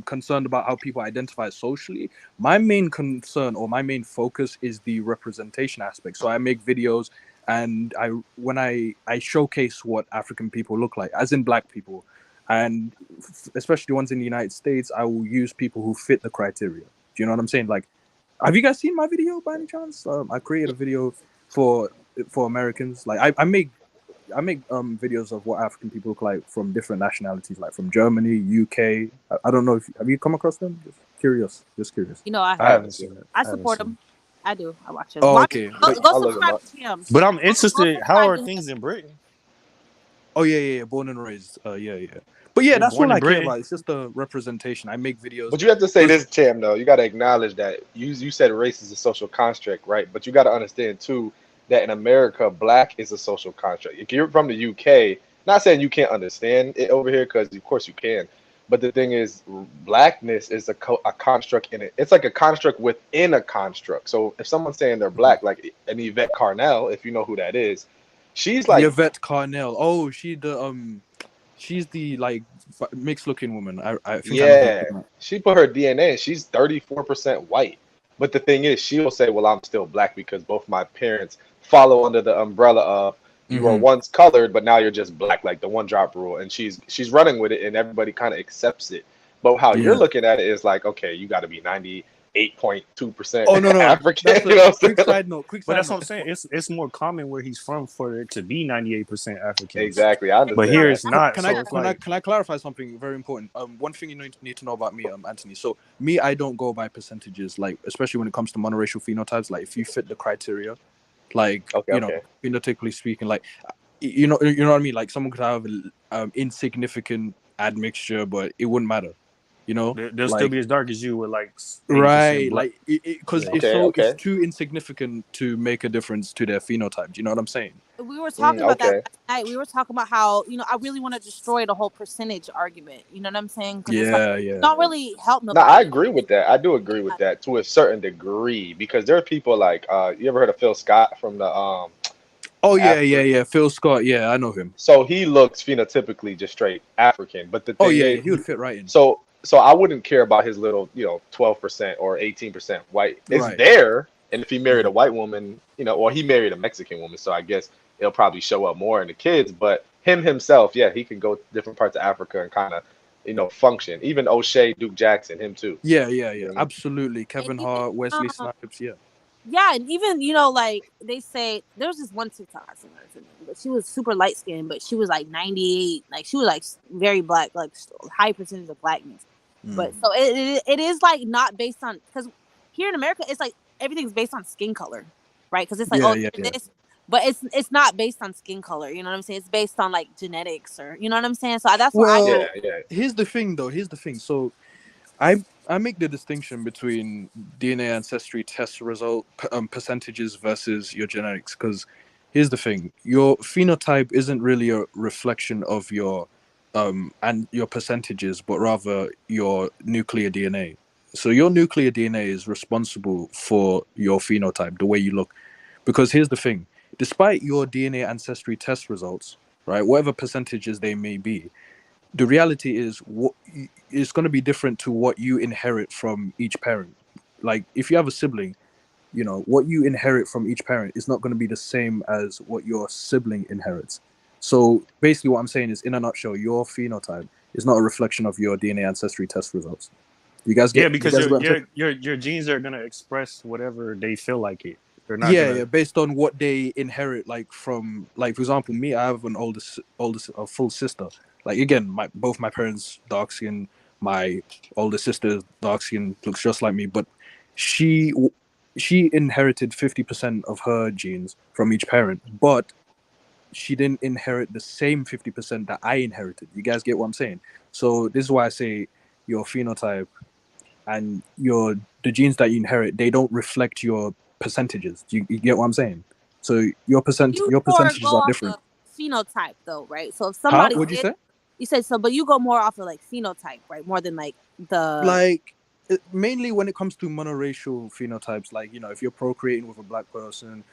concerned about how people identify socially. My main concern or my main focus is the representation aspect. So I make videos and I showcase what African people look like, as in black people, and especially the ones in the United States, I will use people who fit the criteria. Do you know what I'm saying? Like, have you guys seen my video by any chance? I created a video for Americans. Like I make videos of what African people look like from different nationalities, like from Germany, UK. I don't know if have you come across them. Just curious. I I I have. haven't haven't seen seen it. it. I I haven't support seen it. them. I do. I watch them. Oh, Watch. okay. Go, go I'll look them subscribe up. to him. But I'm Go interested. How subscribe are to him. things in Britain? Oh yeah. Born and raised. Yeah. But yeah, You're that's born all in I care Britain. about. It's just the representation. I make videos But you have to say because this, Cham. Though you got to acknowledge that you said race is a social construct, right? But you got to understand too that in America, black is a social construct. If you're from the UK, not saying you can't understand it over here, because of course you can. But the thing is, blackness is a construct in it. It's like a construct within a construct. So if someone's saying they're black, like an Yvette Carnell, if you know who that is, she's like, Yvette Carnell. Oh, she's the like mixed looking woman. I think I know who you're yeah, talking about. she put her DNA and she's 34% white. But the thing is, she'll say, well, I'm still black because both my parents follow under the umbrella of you were Hmm. once colored, but now you're just black, like the one drop rule. And she's running with it and everybody kind of accepts it. But how you're Yeah. looking at it is like, okay, you got to be 90. 8.2% Oh no, African. that's You know a what I'm quick saying? side note. Quick But side that's what note. I'm saying. It's more common where he's from for it to be 98% Africans. Exactly, I But understand here that. it's not. Can I So it's can I like can I clarify something very important? One thing you need to know about me, Anthony. So me, I don't go by percentages, like especially when it comes to monoracial phenotypes. Like if you fit the criteria, like Okay, you know, okay. phenotypically speaking, like you know what I mean. Like someone could have insignificant admixture, but it wouldn't matter. You know, they'll still like be as dark as you with like 80% right, black. like because Yeah. Okay, it's okay. too insignificant to make a difference to their phenotype. Do you know what I'm saying? We were talking about that Okay. last night. We were talking about how, I really want to destroy the whole percentage argument. You know what I'm saying? Because it's like, Yeah, it yeah, don't really help No, I nobody. agree with that. I do agree with that to a certain degree because there are people like you ever heard of Phil Scott from the oh yeah, yeah, Africa? yeah. Phil Scott, yeah, I know him. So he looks phenotypically just straight African, but the Oh thing yeah, is, yeah, he would fit right in. so I wouldn't care about his little 12% or 18% white. It's Right. there, and if he married Mhm. a white woman, or he married a Mexican woman, so I guess it'll probably show up more in the kids. But him himself, yeah, he can go to different parts of Africa and kind of function. Even O'Shea, Duke Jackson, him too. Yeah, yeah, You yeah. know what I mean? Absolutely. And Kevin even, Hart, Wesley um, Snipes, yeah. yeah, and even, like they say, there's this one TikTok I seen her, but she was super light skinned, but she was like 98, like she was like very black, like high percentage of blackness. Mm. But so it is like not based on, because here in America it's like everything's based on skin color, right? Because it's like, Yeah, oh, yeah, you're yeah. this, but it's not based on skin color. You know what I'm saying? It's based on like genetics, or you know what I'm saying. So that's why I Yeah, go. Well, yeah. here's the thing though. Here's the thing. So I make the distinction between DNA ancestry test result percentages versus your genetics because here's the thing: your phenotype isn't really a reflection of your and your percentages, but rather your nuclear DNA. So your nuclear DNA is responsible for your phenotype, the way you look. Because here's the thing: despite your DNA ancestry test results, right, whatever percentages they may be, the reality is it's going to be different to what you inherit from each parent. Like if you have a sibling, what you inherit from each parent is not going to be the same as what your sibling inherits. So basically what I'm saying is, in a nutshell, your phenotype is not a reflection of your DNA ancestry test results. Yeah, You because guys get what I'm saying? your genes are gonna express whatever they feel like it. They're not Yeah, gonna. yeah, based on what they inherit, like from, like for example, me, I have an oldest a full sister. Like again, both my parents dark skin. My older sister dark skin, looks just like me, but she she inherited 50% of her genes from each parent, but she didn't inherit the same 50% that I inherited. You guys get what I'm saying? So this is why I say your phenotype and the genes that you inherit, they don't reflect your percentages. You get what I'm saying? So You your more percentages go are off different. of phenotype though, right? So if Huh? somebody What'd you did, say? you said so, but you go more off of like phenotype, right? More than like the. Like mainly when it comes to monoracial phenotypes, like if you're procreating with a black person,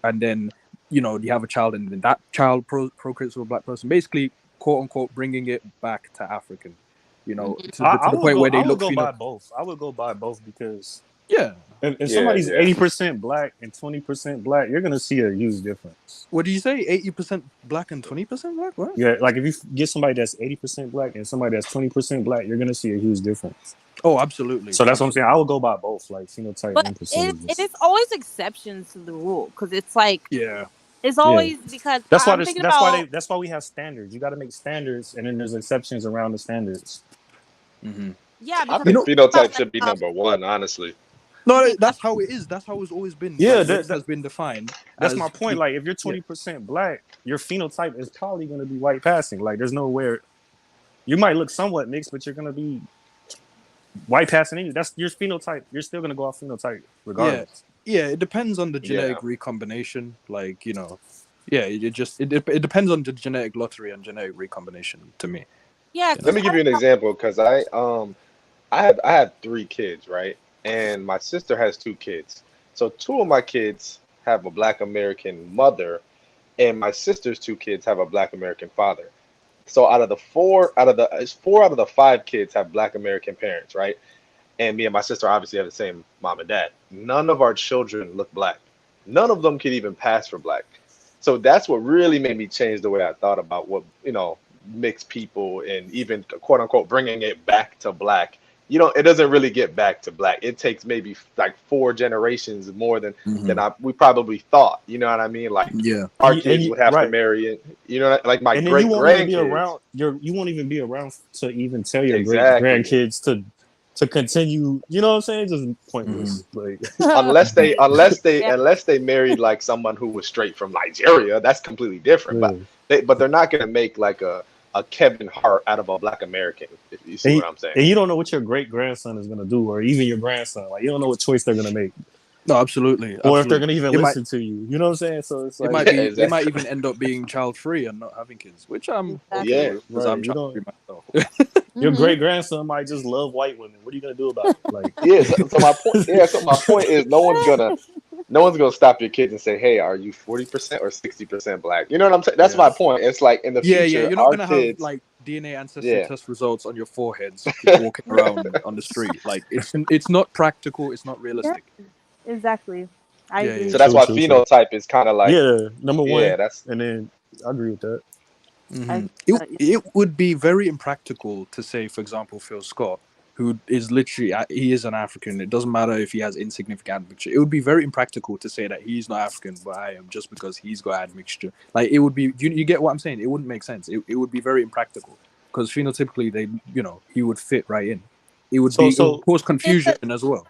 and then you have a child, and then that child procreates with a black person, basically quote unquote bringing it back to African, Mhm. to the point where I they would look go by both. I would go by both because Yeah. if Yeah, somebody's yeah. 80% black and 20% black, you're gonna see a huge difference. What do you say? 80% black and 20% black? What? Yeah, like if you get somebody that's 80% black and somebody that's 20% black, you're gonna see a huge difference. Oh, absolutely, So that's what I'm saying. absolutely. I would go by both, like phenotype But and it percentages. is always exceptions to the rule, because it's like Yeah. it's Yeah, always because I'm thinking about. that's why we have standards. You got to make standards, and then there's exceptions around the standards. Hmm. Yeah, I because You I'm think know, thinking about phenotype like should be number one, honestly. you no, think. that's how it is. That's how it's always been. Yeah, Like race has been defined that's my as point. Like if you're yeah, 20% black, your phenotype is probably going to be white passing. Like there's nowhere you might look somewhat mixed, but you're going to be white passing. That's your phenotype. You're still going to go off phenotype yeah, regardless. yeah. It depends on the Yeah. genetic recombination. Like yeah. It depends on the genetic lottery and genetic recombination. To me, Yeah, you Let because know. me give you an example because I have three kids, right? And my sister has two kids. So two of my kids have a black American mother, and my sister's two kids have a black American father. So it's four out of the five kids have black American parents, right? And me and my sister obviously have the same mom and dad. None of our children look black. None of them could even pass for black. So that's what really made me change the way I thought about what, mixed people and even quote unquote bringing it back to black it doesn't really get back to black. It takes maybe like 4 generations more than Hmm. we probably thought. You know what I mean? Like Yeah. our kids would have to Right. marry it. Like my And then you great won't even be grandkids. around. You won't even be around to even tell your great Exactly. grandkids to continue. You know what I'm saying? Just Hmm. pointless. Like, Unless they Right. unless they Yeah. unless they married like someone who was straight from Nigeria, that's completely different. But yeah. they're not gonna make like a Kevin Hart out of a black American, if you see and, what you, I'm saying. and you don't know what your great grandson is gonna do, or even your grandson. Like, you don't know what choice they're gonna make, No, absolutely, or if they're absolutely. gonna even It might listen to you. You know what I'm saying? So it's it like, might Yeah, be they might exactly. even end up being child free and not having kids, which I'm okay Exactly. Yeah. with because right? I'm You child don't. free myself. Your Hmm. great grandson might just love white women. What are you gonna do about it? Like, Yeah, so my point is no one's gonna stop your kids and say, "Hey, are you 40% or 60% black?" You know what I'm saying? That's Yeah. my point. It's like in the Yeah, yeah. future, You're not our gonna have kids, like DNA ancestry yeah. test results on your foreheads walking around on the street. Like it's not practical. It's not Yeah. realistic. Exactly. I Yeah, agree. yeah, So yeah. that's true, why true, true. phenotype is kind of like, Yeah, number yeah, one, that's and then I agree with that. I Hmm. agree with that. It would be very impractical to say, for example, Phil Scott, who is literally he is an African. It doesn't matter if he has insignificant admixture. It would be very impractical to say that he's not African, but I am, just because he's got admixture. Like it would be. You get what I'm saying? It wouldn't make sense. It would be very impractical because phenotypically he would fit right in. So, It would so cause Yeah, confusion as well.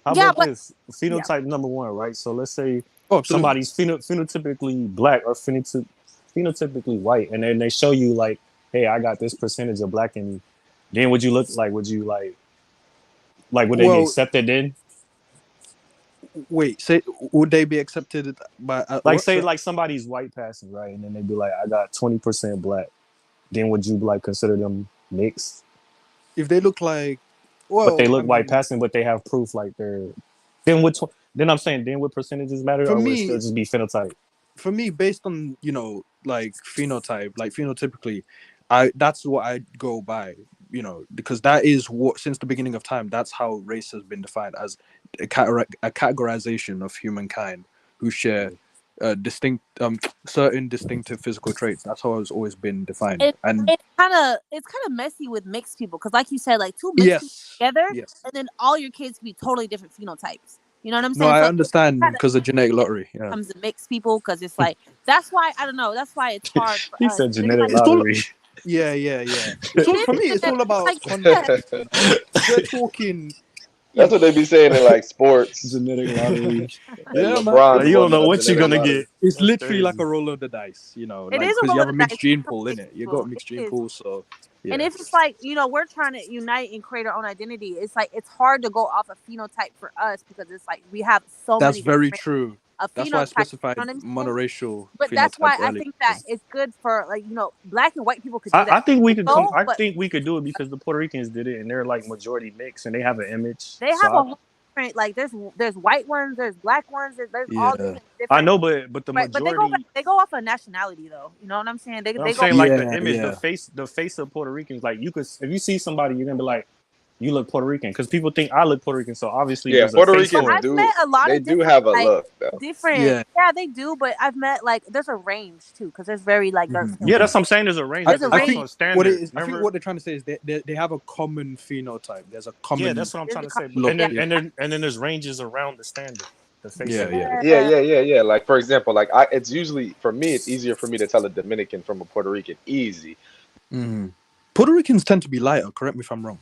how yeah, about but this yeah. phenotype number one, right? So let's say Oh, absolutely. somebody's phenotypically black or phenotypically white, and then they show you like, hey, I got this percentage of black in me. Then would you look like? Would you like? Would they be Well, accepted then? wait. Say, would they be accepted by Like, what? say Sorry? like somebody's white passing, right? And then they'd be like, I got 20% black. Then would you like consider them mixed? If they look like, But they well, I look white mean, passing, but they have proof like they're then then I'm saying then would percentages matter, for or would it still me, just be phenotype? based on like phenotype, like phenotypically, I that's what I go by, because that is what, since the beginning of time, that's how race has been defined, as a categorization of humankind who share distinct certain distinctive physical traits. That's how it's always been defined. it, And it's kind of messy with mixed people because, like you said, like two mixed people yes, together, yes. and then all your kids can be totally different phenotypes. You know what I'm No, saying? I So it understand kind of because of genetic lottery. Yeah. comes to mixed people because it's like that's why I don't know. That's why it's hard for He us. said 'Cause it's genetic like It's all lottery. Yeah, yeah, yeah. It's it all is for me. It's all genetic. about Like yeah, context. If we're talking, you that's what they know, be saying in like sports. Genetic lottery. Like yeah, man. LeBron Like, you don't won know the what you're genetic gonna lottery. get. It's That's literally like crazy. a roll of the dice, it like is a because you roll have of a the mixed dice gene for pool in mixed it. You got people. a It mixed gene is. pool, so And yeah, if it's like, we're trying to unite and create our own identity, it's like it's hard to go off a phenotype for us because it's like we have so that's many very different true. That's why I phenotypes. You specified know what I'm saying? monoracial But that's phenotype why I earlier. think that 'Cause- it's good for like black and white people could do I that think we could come. though. I But think we could do it because the Puerto Ricans did it, and they're like majority mixed, and they have an image. they So have a whole different like there's white ones, there's black ones, there's all Yeah, I different. know, but the Right, but majority. they go off of nationality though. You know what I'm saying? They I'm they go saying like the yeah, image, yeah. the face of Puerto Ricans. Like, you could, if you see somebody, you're gonna be like, you look Puerto Rican, because people think I look Puerto Rican. So obviously Yeah, there's a Puerto face But Ricans for it. I've do met a lot they of do different have a like look though. different. Yeah. Yeah, they do. But I've met like there's a range too because there's very like dark Mhm, skin Yeah, white. that's mhm. what I'm saying. There's a range. There's a I There's range. also think a what it standard. is. I think Remember? what they're trying to say is they have a common phenotype. There's a Yeah, common that's what I'm There's trying a to say. look. yeah. And Yeah, then there's ranges around the standard, the face yeah, of it. yeah. Yeah, Yeah. yeah, yeah, yeah. Like for example, like it's usually for me, it's easier for me to tell a Dominican from a Puerto Rican. Easy. Mhm. Puerto Ricans tend to be lighter. Correct me if I'm wrong.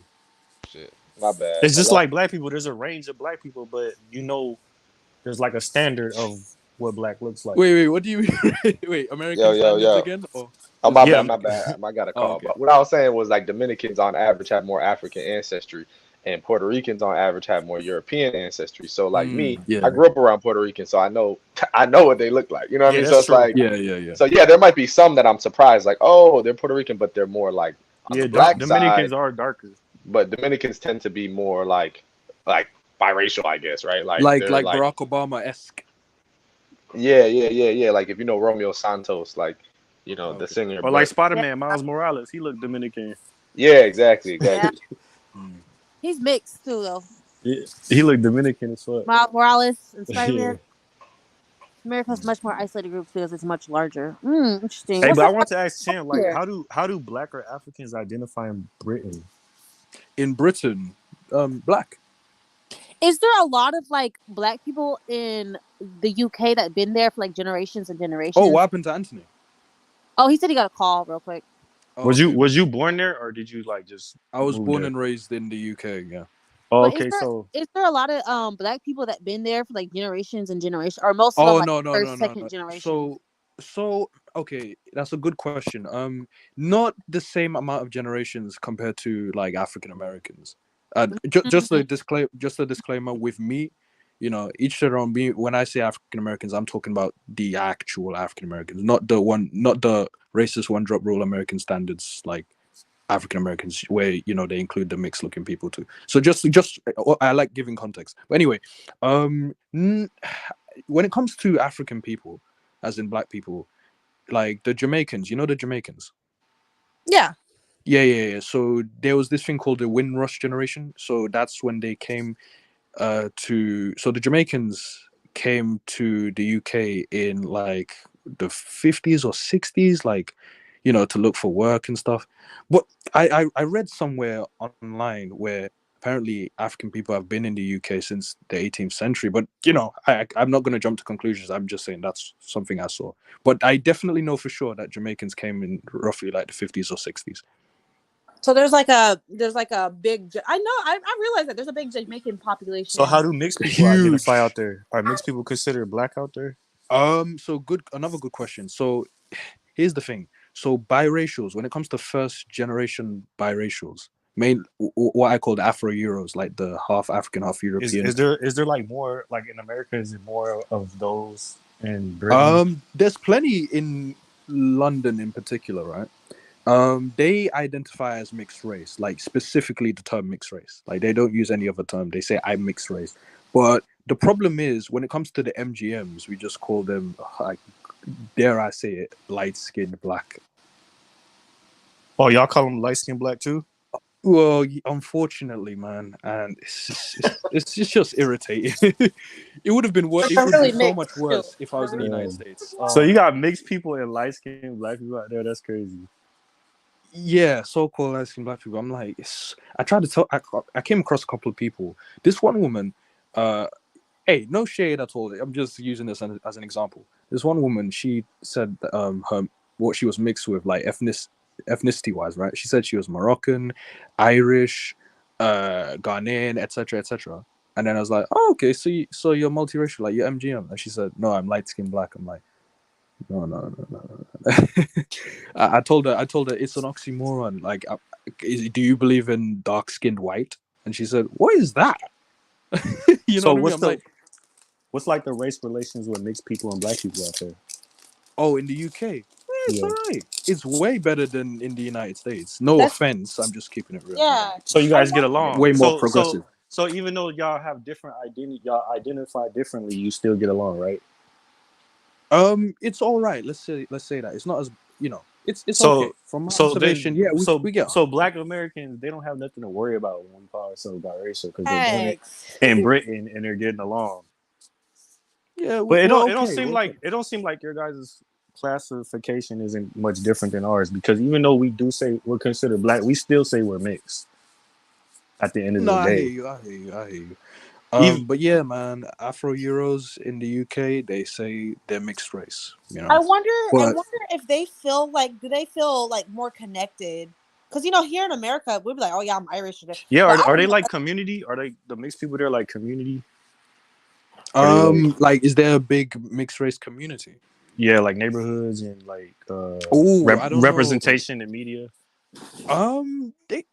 Shit, my bad. It's just Hello? like black people. There's a range of black people, but there's like a standard of what black looks like. Wait. What do you mean? Wait, Yo, American yo, standards yo. again, or Oh, just my Yeah, bad, American? my bad. I got a Oh, call. okay. But what I was saying was like Dominicans on average have more African ancestry, and Puerto Ricans on average have more European ancestry. So like me, I Yeah, grew up around Puerto Rican, so I know I know what they look like. You know what I yeah, mean? So that's it's true. like, yeah. so yeah, there might be some that I'm surprised, like, oh, they're Puerto Rican, but they're more like on the Yeah, black Dominicans side. are darker. But Dominicans tend to be more like biracial, I guess, right? Like like they're like, Barack Obama esque. yeah, yeah, yeah, yeah. Like if you know Romeo Santos, like the Okay. singer, Or like but Spider Yeah. Man, Miles Morales. He looked Dominican. yeah, exactly, Yeah. exactly. Mm. He's mixed too though. Yeah, he looked Dominican as fuck. Miles Morales and Spider Yeah. Man. America's Mm. much more isolated group because it's much larger. Interesting. Hey, What's but I up want to ask Champ, like, here? how do black or Africans identify in Britain? In Britain, black. Is there a lot of like black people in the UK that been there for like generations and Oh, generations? what happened to Anthony? Oh, he said he got a call real quick. Oh, Was you okay. was you born there or did you like just I was move born there? and raised in the UK. Yeah. Oh, But okay, so is there a lot of black people that been there for like generations and generations, or most of them Oh like no no no first, no second no. generation? So okay, that's a good question. Not the same amount of generations compared to like African Americans. Mhm. Just a disclaimer with me. Each their own. Me, when I say African Americans, I'm talking about the actual African Americans, not the racist one drop rule American standards like African Americans, where they include the mixed looking people too. So just I like giving context. But anyway, when it comes to African people, as in black people, like the Jamaicans, the Jamaicans. Yeah. Yeah. So there was this thing called the Windrush generation. So that's when they came so the Jamaicans came to the UK in like the 50s or 60s, like to look for work and stuff. But I read somewhere online where apparently African people have been in the UK since the 18th century. But I'm not going to jump to conclusions. I'm just saying that's something I saw. But I definitely know for sure that Jamaicans came in roughly like the 50s or 60s. So there's like a big. I know. I realize that there's a big Jamaican so how population. do mixed people identify Huge. out there? Are mixed people considered black out there? So good. Another good question. So here's the thing. So biracials, when it comes to first generation biracials, what I call the Afro Euros, like the half African, half Is European. is there is there like more like in America? Is it more of those in Britain? There's plenty in London in particular, right? They identify as mixed race, like specifically the term mixed race. Like they don't use any other term. They say I'm mixed race. But the problem is when it comes to the MGMs, we just call them, like, dare I say it, light skinned black. Oh, y'all call them light skinned black too? Well, unfortunately, man, and it's just irritating. But It they're would be really so mixed much too. worse if I was in the United Damn. States. So you got mixed people and light skinned black people out there. That's crazy. Yeah, so-called light-skinned black people. I'm like, I tried to tell. I came across a couple of people. This one woman, uh, hey, no shade at all. I'm just using this as an example. This one woman, she said her what she was mixed with, like ethnicity wise, right? She said she was Moroccan, Irish, Ghanaian, etc., etc. And then I was like, oh, okay, so you're multiracial, like you're MGM. And she said, no, I'm light skinned black. I'm like, no. I told her it's an oxymoron. Like, do you believe in dark skinned white? And she said, what is that? You know So what I mean? I'm like, what's like the race relations with mixed people and black people out there? oh, in the UK, it's all Yeah. right. It's way better than in the United States. No That's offense, I'm just keeping it real. yeah. So you I guys get wonder. along. Way more So progressive. so even though y'all have different identity, y'all identify differently, you still get along, right? It's all right. Let's say that it's not as it's okay So from my so observation. then Yeah, so we get on. so black Americans they don't have nothing to worry about when we call ourselves biracial because they're doing it Eggs. in Britain and they're getting along. Yeah, But it we're don't okay. We're okay. seem like your guys' classification isn't much different than ours because even though we do say we're considered black, we still say we're mixed at the end of No, the I hear day. you. I hear you. I hear you. Even But yeah, man, Afro Euros in the UK, they say they're mixed race. I wonder. I But wonder if they feel like. Do they feel like more connected? Because here in America, we'd be like, "Oh yeah, I'm Irish," yeah, but I are don't they know. like community? Are they the mixed people there like community? Are they like, is there a big mixed race community? yeah, like neighborhoods and like Oh, I don't know. representation in media? They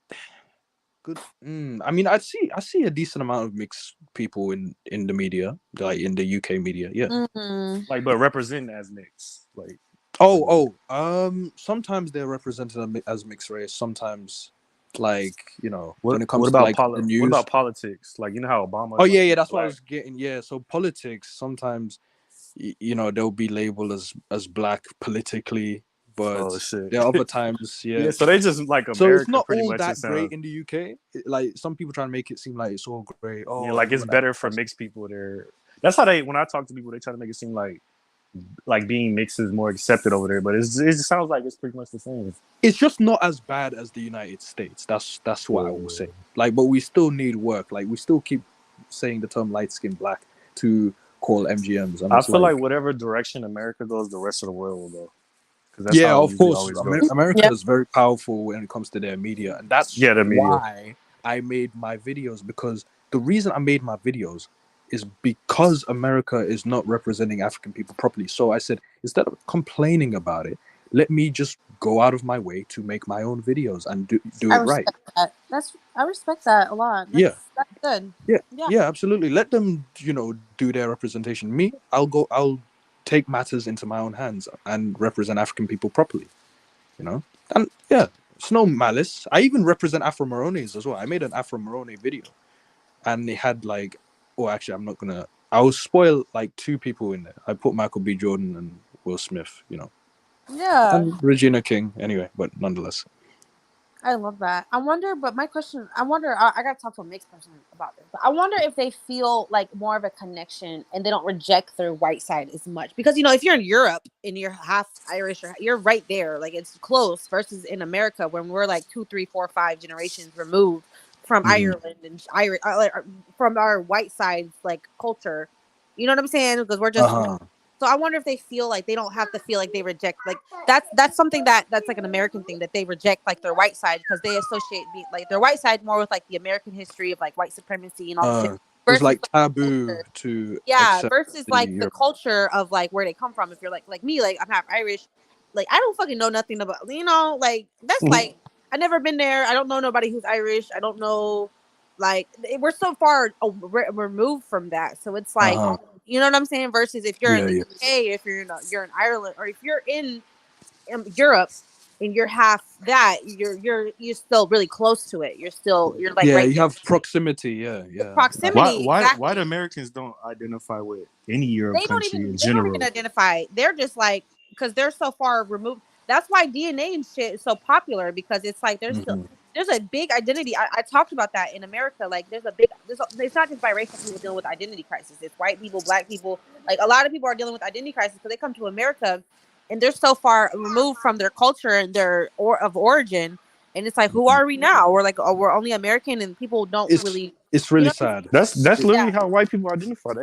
good. I mean, I see a decent amount of mixed people in the media, like in the UK media. Yeah. Mm-hmm. Like, but representing as mixed, like. Sometimes they're represented as mixed race. Sometimes, like when it What comes to about like the what news. about politics? Like you know how Obama Oh is yeah, like yeah, that's what I black. was getting. Yeah, so politics sometimes, they'll be labeled as black politically, but Oh shit. there are other times, Yeah, yeah. so they just like So it's America not pretty all much. It that great sounds. in the UK. Like some people try to make it seem like it's all great. Yeah, Oh, like it's everyone better for identifies. mixed people there. That's how they when I talk to people, they try to make it seem like like being mixed is more accepted over there, but it just sounds like it's pretty much the same. It's just not as bad as the United States. That's what I will say. Like, but we still need work. Like, we still keep saying the term light skin black to call MGMs, and I it's feel like like, whatever direction America goes, the rest of the world will go. Because that's yeah, how it of usually course, always goes. America Yeah. is very powerful when it comes to their media, and that's Yeah, the media. why I made my videos. Because the reason I made my videos is because America is not representing African people properly. So I said, instead of complaining about it, let me just go out of my way to make my own videos and do I it right. respect that. I respect that a lot. Yeah. That's good. Yeah, Yeah. yeah, absolutely. Let them, do their representation. Me, I'll take matters into my own hands and represent African people properly. And yeah, it's no malice. I even represent Afro Morones as well. I made an Afro Morone video, and it had like, oh, actually, I'm not gonna. I'll spoil like two people in there. I put Michael B. Jordan and Will Smith, Yeah. and Regina King. Anyway, but nonetheless. I love that. I wonder, but my question, I got to talk to a mixed person about this, but I wonder if they feel like more of a connection and they don't reject their white side as much. Because, if you're in Europe and you're half Irish, you're right there, like it's close versus in America when we're like 2, 3, 4, 5 generations removed from Mhm. Ireland and Irish, from our white side's like culture. You know what I'm saying? Because we're just Uh-huh. so I wonder if they feel like they don't have to feel like they reject like that's something that's like an American thing that they reject like their white side because they associate like their white side more with like the American history of like white supremacy and all this shit It's versus like like, taboo culture. to Yeah, accept versus the like the Europe. culture of like where they come from. If you're like me, like I'm half Irish, like I don't fucking know nothing about like that's like I never been there. I don't know nobody who's Irish. I don't know like we're so far removed from that. So it's like Uh-huh. you know what I'm saying? Versus if you're in Yeah, the yeah. UK, if you're in Ireland, or if you're in Europe and you're half that, you're still really close to it. You're like Yeah, right you there. have proximity. Yeah, The yeah. Why proximity, why why the exactly. Americans don't identify with any Europe country in They don't even general? identify. They're just like because they're so far removed. That's why DNA and shit is so popular because it's like Mhm. there's a big identity. I talked about that in America. Like it's not just biracial people dealing with identity crisis. It's white people, black people. Like a lot of people are dealing with identity crisis because they come to America and they're so far removed from their culture and their of origin. And it's like, who Mhm. are we now? We're like, oh, we're only American, and people don't It's really, it's you really know, sad. That's literally yeah, how white people identify.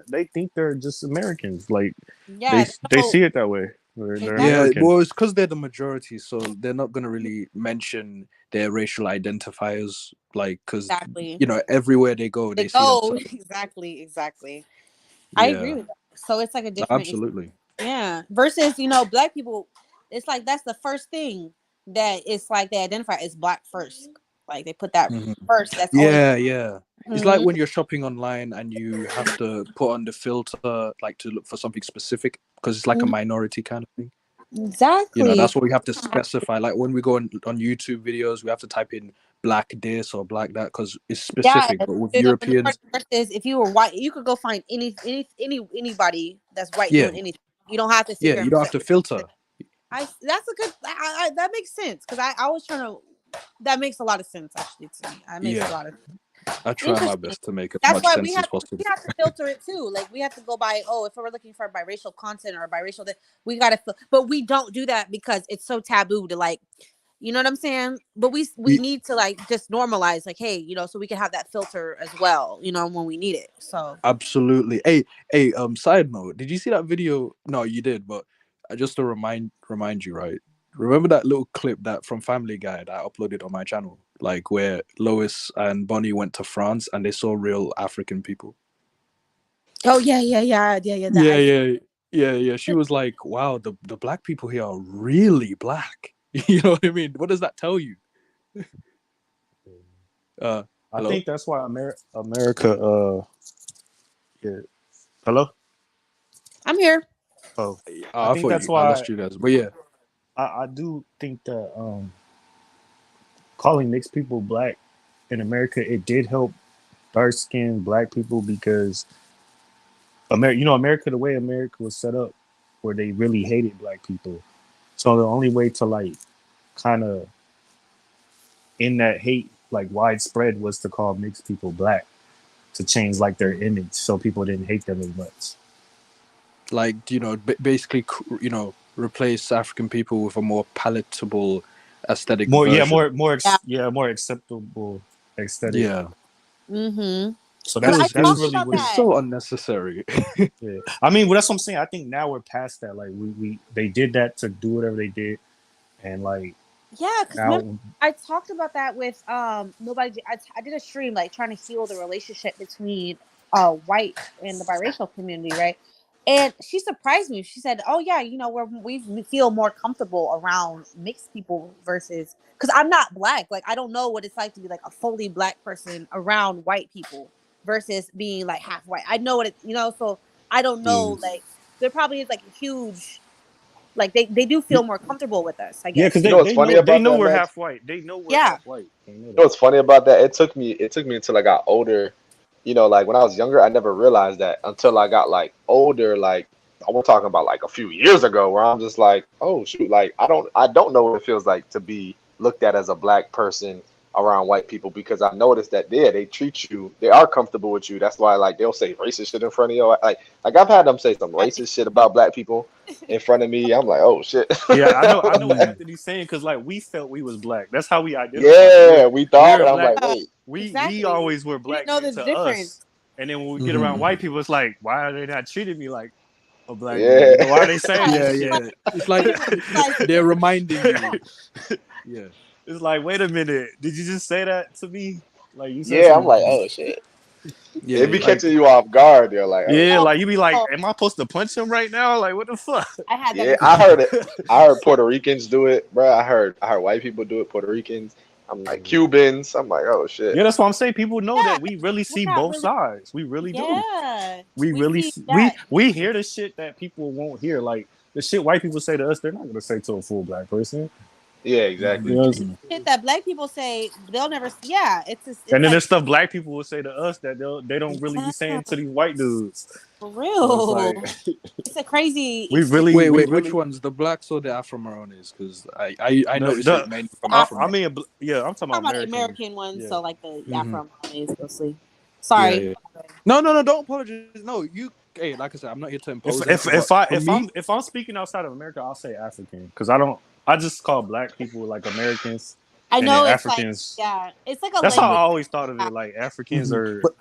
They think they're just Americans. Like yeah, they no, see it that way. They're exactly, Yeah, American. well, it's because they're the majority, so they're not gonna really mention their racial identifiers, like, because exactly. everywhere they go, They they see go themselves. exactly, exactly. I agree Yeah, with that. So it's like a different, absolutely. yeah. Versus, black people, it's like that's the first thing that it's like they identify as black first. Like they put that Mhm. first. That's always. Yeah, yeah. It's like Mhm. when you're shopping online and you have to put on the filter, like to look for something specific, because it's like a minority kind of thing. Exactly. That's what we have to specify. Like when we go on YouTube videos, we have to type in black this or black that because it's Yeah, specific. But with in a minority Europeans, versus if you were white, you could go find anybody that's white yeah, doing anything. You don't have to sit yeah, here you and don't have say, to filter. I. That's a good. That makes sense because I was trying to. That makes a lot of sense actually to me. That makes a Yeah, lot of I try my interesting. best to make as That's much why sense as possible. we have to filter it too. Like we have to go by if we're looking for biracial content or biracial, we gotta. But we don't do that because it's so taboo to like. You know what I'm saying? But we We need to like just normalize like, hey, so we can have that filter as well. When we need it. So absolutely. Hey. Side note: did you see that video? No, you did, but just to remind you, right? Remember that little clip that from Family Guy that I uploaded on my channel, like where Lois and Bonnie went to France and they saw real African people. oh yeah. That Yeah, I yeah, yeah. She was like, "Wow, the black people here are really black." You know what I mean? What does that tell you? I Hello. think that's why America. Yeah. Hello. I'm here. Oh, I Oh, I think thought that's I why lost you guys, but yeah. I do think that calling mixed people black in America it did help dark skinned black people because America the way America was set up where they really hated black people. So the only way to like kind of end that hate like widespread was to call mixed people black to change like their image so people didn't hate them as much. like basically replace African people with a more palatable aesthetic More, yeah, version. Yeah. more acceptable aesthetic. Yeah, Mm-hmm. So Because I that's talked because really about what it's it. that. so unnecessary. Yeah, I mean, well, that's what I'm saying. I think now we're past that. Like we they did that to do whatever they did, and like Yeah, because remember now, I talked about that with nobody. I did a stream like trying to heal the relationship between white and the biracial community, right? And she surprised me. She said, "Oh yeah, we feel more comfortable around mixed people versus because I'm not black. Like I don't know what it's like to be like a fully black person around white people versus being like half white. I know what so I don't yeah, know like there probably is like a huge like they do feel more comfortable with us, I yeah, because guess. You know what's funny they about know that, we're Max? half white. They know we're Yeah. half white. They know Know that. what's funny about that? It took me until I got older. Like when I was younger, I never realized that until I got like older. Like I'm talking about like a few years ago, where I'm just like, oh shoot, like I don't know what it feels like to be looked at as a black person around white people because I noticed that they treat you, they are comfortable with you. That's why like they'll say racist shit in front of you. Like I've had them say some Right. racist shit about black people in front of me. I'm like, oh shit. Yeah, I know what Mm. Anthony's saying because like we felt we was black. That's how we identified. Yeah, we thought, We're and a I'm black. like, wait. We Exactly. always were We didn't black know men the to difference. us, and then when we get around Mhm. white people, it's like, why are they not treating me like a black man? Yeah. Why are they saying Yeah, this Yeah, shit? like yeah. It's we like didn't realize the they're difference. reminding you. Yeah. It's like, wait a minute, did you just say that to me? Like you said Yeah, I'm some, like, oh shit. It Yeah, be like catching you off guard. They're like, oh yeah, Oh, shit. like you be like, oh, am I supposed to punch him right now? Like what the fuck? I had that Yeah, before. I heard it. I heard Puerto Ricans do it, bro. I heard white people do it. Puerto Ricans. I'm like Cubans. I'm like, oh shit. Yeah, that's what I'm saying. People know Yeah, that we really we're see not both really. sides. We really do. Yeah, We we really see we that. we hear the shit that people won't hear. Like the shit white people say to us, they're not gonna say to a full black person. Yeah, You exactly. know what I'm And saying? shit that black people say they'll never. Yeah, it's just, And it's then like there's stuff black people will say to us that they don't really be yeah, saying to these white dudes. for So it's like real. It's a crazy. we It's really wait, we wait, which really ones? The blacks or the Afro Maronis? Because I noticed it the mainly from I Afro. Africa. mean yeah, I'm talking about Talking about the American. American ones, Yeah. so like the Hmm. Afro Malays mostly. Yeah, Sorry. yeah. No, no, no. Don't apologize. No, you. Hey, like I said, I'm not here to impose anything. But for me, If I'm speaking outside of America, I'll say African because I just call black people like Americans I and then know it's like Africans. yeah, it's like a That's how I language. always thought of Yeah. it. Like Africans mhm. are But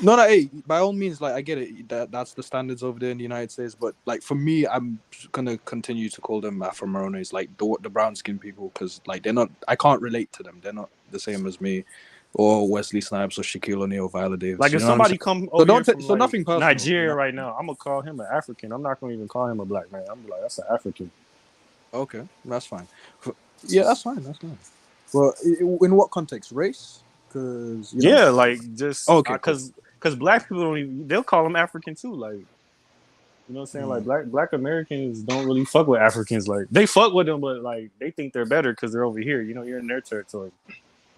no, no. Hey, by all means, like I get it. That's the standards over there in the United States. But like for me, I'm gonna continue to call them Afro Maronis, like the brown skinned people, because like they're not. I can't relate to them. They're not the same as me, or Wesley Snipes, or Shaquille O'Neal, Viola Davis. like You if know what I'm somebody saying? come So over here don't. from So like nothing personal. You Nigeria know. right now, I'm gonna call him an African. I'm not gonna even call him a black man. I'm like that's an African. Okay, that's fine. Yeah, that's fine. That's fine. Well, in what context? Race? Because you know. Yeah, like just Okay, cool. because black people don't even they'll call them African too. Like you know what I'm saying? Like Mm. black Americans don't really fuck with Africans. Like they fuck with them, but like they think they're better because they're over here. You know, you're in their territory.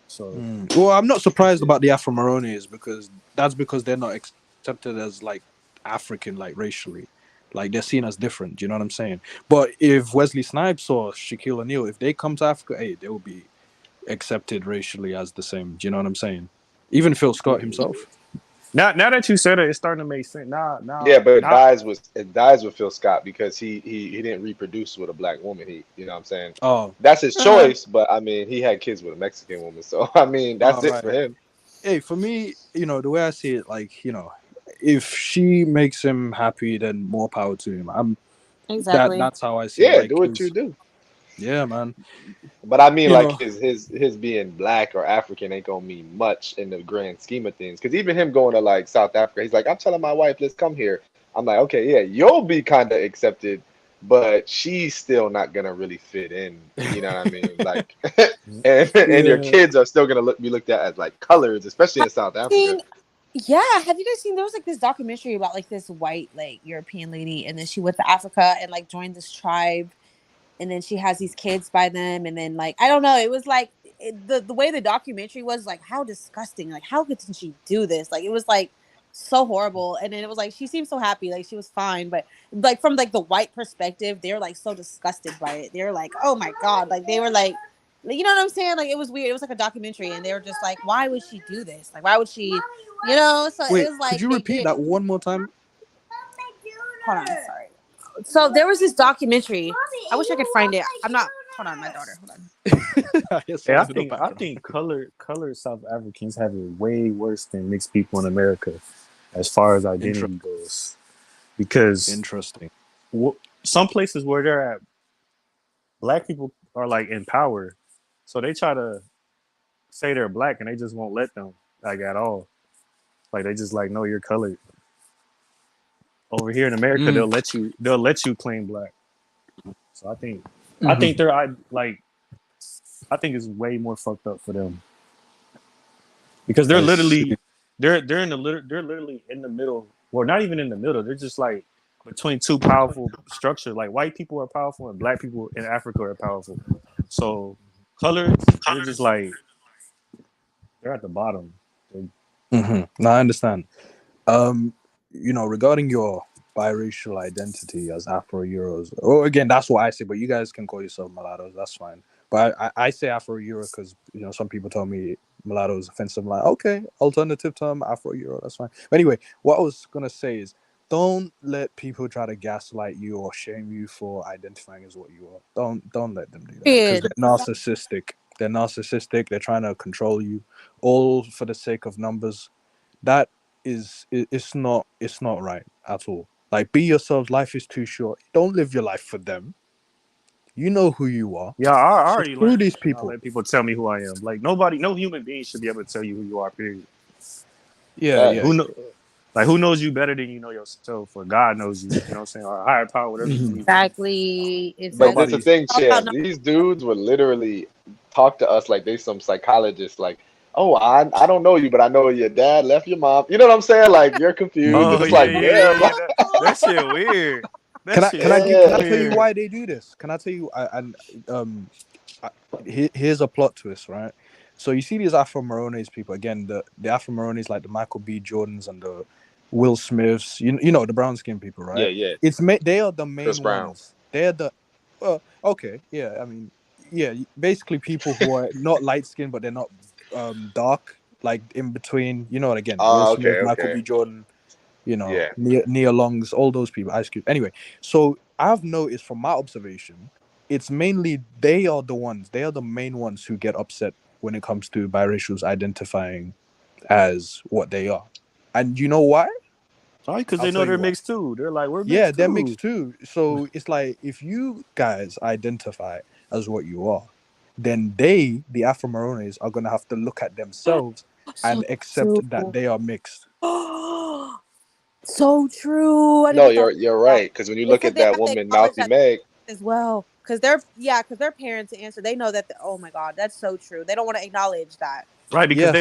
So Mm. Well, I'm not surprised about the Afro Maronis because they're not accepted as like African, like racially, like they're seen as different. Do you know what I'm saying? But if Wesley Snipes or Shaquille O'Neal, if they come to Africa, hey, they will be accepted racially as the same. Do you know what I'm saying? Even Phil Scott himself. now that you said it, it's starting to make sense. Yeah, but it Now dies with Phil Scott because he didn't reproduce with a black woman. You know what I'm saying? Oh, That's his uh, choice, but I mean, he had kids with a Mexican woman, so I mean, that's all it for right. him. Hey, for me, the way I see it, like if she makes him happy, then more power to him. Exactly. That's how I see it. Yeah, do Like, what you 'cause- do. yeah, man. But I mean, You like know, his being black or African ain't gonna mean much in the grand scheme of things. Because even him going to like South Africa, he's like, I'm telling my wife, let's come here. I'm like, okay, yeah, you'll be kind of accepted, but she's still not gonna really fit in. You know what I mean? Like, and your yeah. kids are still gonna be looked at as like colors, especially in South Africa. Seen, yeah, have you guys seen? There was like this documentary about like this white like European lady, and then she went to Africa and like joined this tribe, and then she has these kids by them, and then like I don't know, it was like the way the documentary was like how disgusting, like how could she do this? Like it was like so horrible, and then it was like she seemed so happy, like she was fine, but like from like the white perspective, they're like so disgusted by it. They're like, oh my god, like they were like, you know what I'm saying? Like it was weird. It was like a documentary, and they were just like, why would she do this? Like why would she, So it Wait, was could like you they repeat did. that one more time? Hold on, sorry. So there was this documentary. I wish I could find it. I'm not. Hold on, my daughter. Hold on. I hear Yeah, someone in the I background. think colored South Africans have it way worse than mixed people in America as far as Inter- identity goes. Because Interesting. some places where they're at, black people are like in power, so they try to say they're black and they just won't let them like at all. Like they just like, no, you're colored. Over here in America, Mm. they'll let you claim black. So I Mhm. think they're like I think it's way more fucked up for them because I see. they're in the they're literally in the middle. Well, not even in the middle. They're just like between two powerful structures. Like white people are powerful and black people in Africa are powerful. So colors, they're just like they're at the bottom. No, I understand. Um, regarding your biracial identity as Afro Euros, or again, that's what I say. But you guys can call yourself mulattoes. That's fine. But I say Afro Euro because some people tell me mulatto is offensive. I'm like, okay, alternative term Afro Euro. That's fine. But anyway, what I was gonna say is, don't let people try to gaslight you or shame you for identifying as what you are. Don't let them do that because Period. they're narcissistic. They're narcissistic. They're trying to control you, all for the sake of numbers. That it's not right at all. Like, be yourselves. Life is too short. Don't live your life for them. You know who you are. Yeah, I So already screw learned these to not people. let people tell me who I am. Like nobody, no human being should be able to tell you who you are. Period. Yeah, Like yeah. Facts. who knows you better than you know yourself, or God knows you. You know what I'm saying? Or a higher power, whatever you Mhm. believe in. Exactly. But Exactly. that's the Nobody's. thing, All about champ. These dudes would literally talk to us like they some psychologists. Like, oh, I don't know you, but I know your dad left your mom. You know what I'm saying? Like you're confused, and Oh it's yeah, like, yeah, yeah, damn, yeah. That shit weird. That Can I shit can I gi- super can I yeah. tell you weird. why they do this? Can I tell you? And I, here's a plot twist, right? So you see these Afro Marones people again. The Afro Marones, like the Michael B. Jordans and the Will Smiths. You know the brown skin people, Yeah, right? yeah. They are the Chris main Brown. ones. They're the okay, yeah. I mean, yeah. Basically, people who are not light skinned, but they're not dark, like in between. You know, what again, Will Smith, Okay, Michael okay. B. Jordan, Yeah. Nia Longs, all those people, Ice Cube. Anyway, so I've noticed from my observation, it's mainly they are the main ones who get upset when it comes to biracials identifying as what they are. And you know why? Oh, because I'll they know tell they're you why. mixed too. They're like, we're Yeah, mixed they're too. mixed too. So it's like if you guys identify as what you are, then the Afro Marones, are gonna have to look at themselves so and accept true. that they are mixed. So true. I didn't No, even thought you're about that. right. Because when you It's look like at they that have to woman, acknowledge Mouthy that Meg, as well, because their parents answer. They know that. Oh my God, that's so true. They don't want to acknowledge that. Right, because Yes,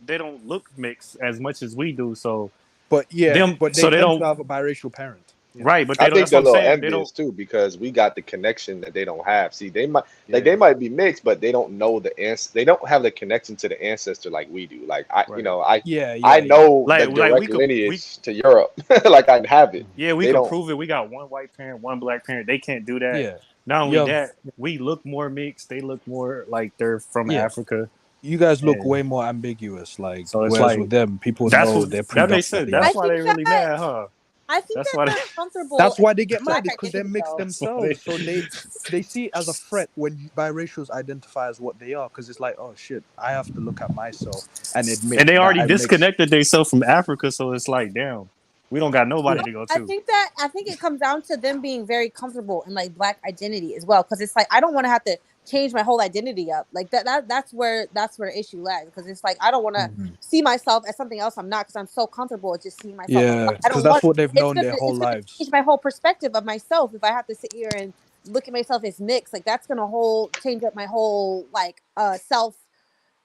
they don't look mixed as much as we do. So but they they tend to don't have a biracial parent. right, but I they don't. think That's what they're a I'm little saying. They don't. envious too because we got the connection that they don't have. See, they Yeah, might be mixed, but they don't know the they don't have the connection to the ancestor like we do. Like Right. yeah, I yeah, yeah. know the Like direct lineage to Europe. Like I have it. Mhm. yeah, we They could don't. prove it. We got one white parent, one black parent. They can't do that. Yeah, Not you only have. that, we look more mixed. They look more like they're from Yeah, Africa, you guys look and way more ambiguous. Like, so it's whereas with like them, people that's know what they're that makes sense. predominantly I That's why African. think they really that mad, huh? I think That's that why they, they're comfortable That's in why they get black mad. It's because they're identity mixed though. that's why themselves. So they see it as a threat when biracials identify as what they are. Because it's like, oh shit, I have to look at myself and admit and they that already I'm mixed. disconnected themselves from Africa. So it's like, damn, we don't got nobody Yeah, to go to. I think it comes down to them being very comfortable in like black identity as well. Because it's like I don't want to have to change my whole identity up. Like that's where the issue lies. Because it's like I don't want to hmm see myself as something else I'm not. Because I'm so comfortable with just seeing myself as yeah, I because don't want. that's what they've known their whole It's gonna lives. change my whole perspective of myself if I have to sit here and look at myself as mixed. Like that's gonna whole change up my whole like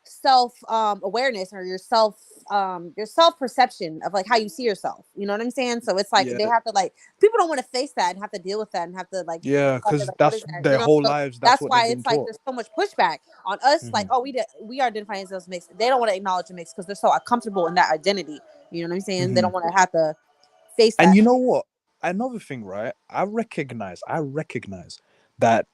self awareness or your self perception of like how you see yourself. You know what I'm saying? So it's like Yeah, they have to like people don't want to face that and have to deal with that and have to like yeah, wonder because like what is that's that? You their know? whole So lives. That's that's what they've why been it's like taught. there's so much pushback on us. Like, hmm oh, we are identifying as mixed. They don't want to acknowledge the mix because they're so comfortable in that identity. You know what I'm saying? They hmm don't want to have to face And that. you know what? Another thing, right? I recognize that,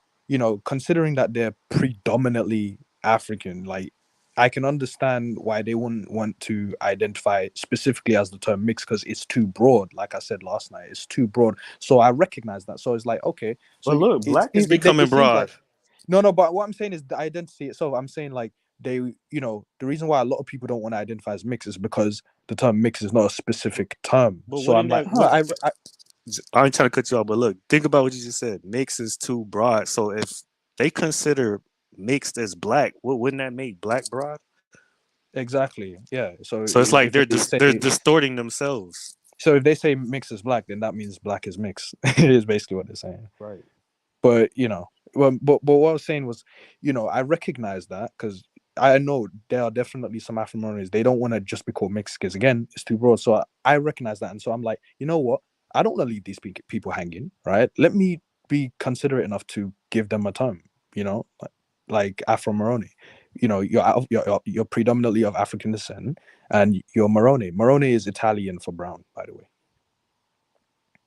considering that they're predominantly African, like I can understand why they wouldn't want to identify specifically as the term mix because it's too broad. Like I said last night, it's too broad. So I recognize that. So it's like, okay, But so look, black is it becoming seems broad. like no. But what I'm saying is the identity itself. I'm saying like they, the reason why a lot of people don't want to identify as mix is because the term mix is not a specific term. But So I'm wouldn't like, that what I I ain't trying to cut you off, but look, think about what you just said. Mix is too broad. So if they consider mixed as black, wouldn't that make black broad? exactly, yeah. So So it's like if they they're say distorting themselves. so if they say mix is black, then that means black is mix. Is basically what they're saying. Right. But but what I was saying was, I recognize that because I know there are definitely some Afro Americans they don't want to just be called mixed because again it's too broad. So I recognize that, and so I'm like, you know what? I don't want to leave these people hanging, right? Let me be considerate enough to give them a term, like Afro Moroni. You're predominantly of African descent, and you're Moroni. Moroni is Italian for brown, by the way.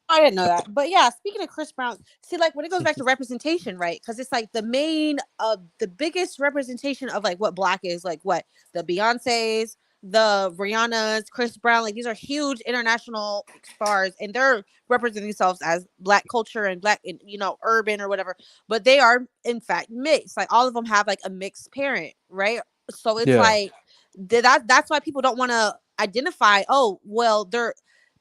I didn't know that. But yeah, speaking of Chris Brown, see, like when it goes back to representation, right? Because it's like the biggest representation of like what black is, like what the Beyoncé's, the Rihanna's, Chris Brown, like these are huge international stars, and they're representing themselves as black culture and black, and urban or whatever. But they are in fact mixed. Like all of them have like a mixed parent, right? So it's Yeah. like that's why people don't want to identify. Oh, well, they're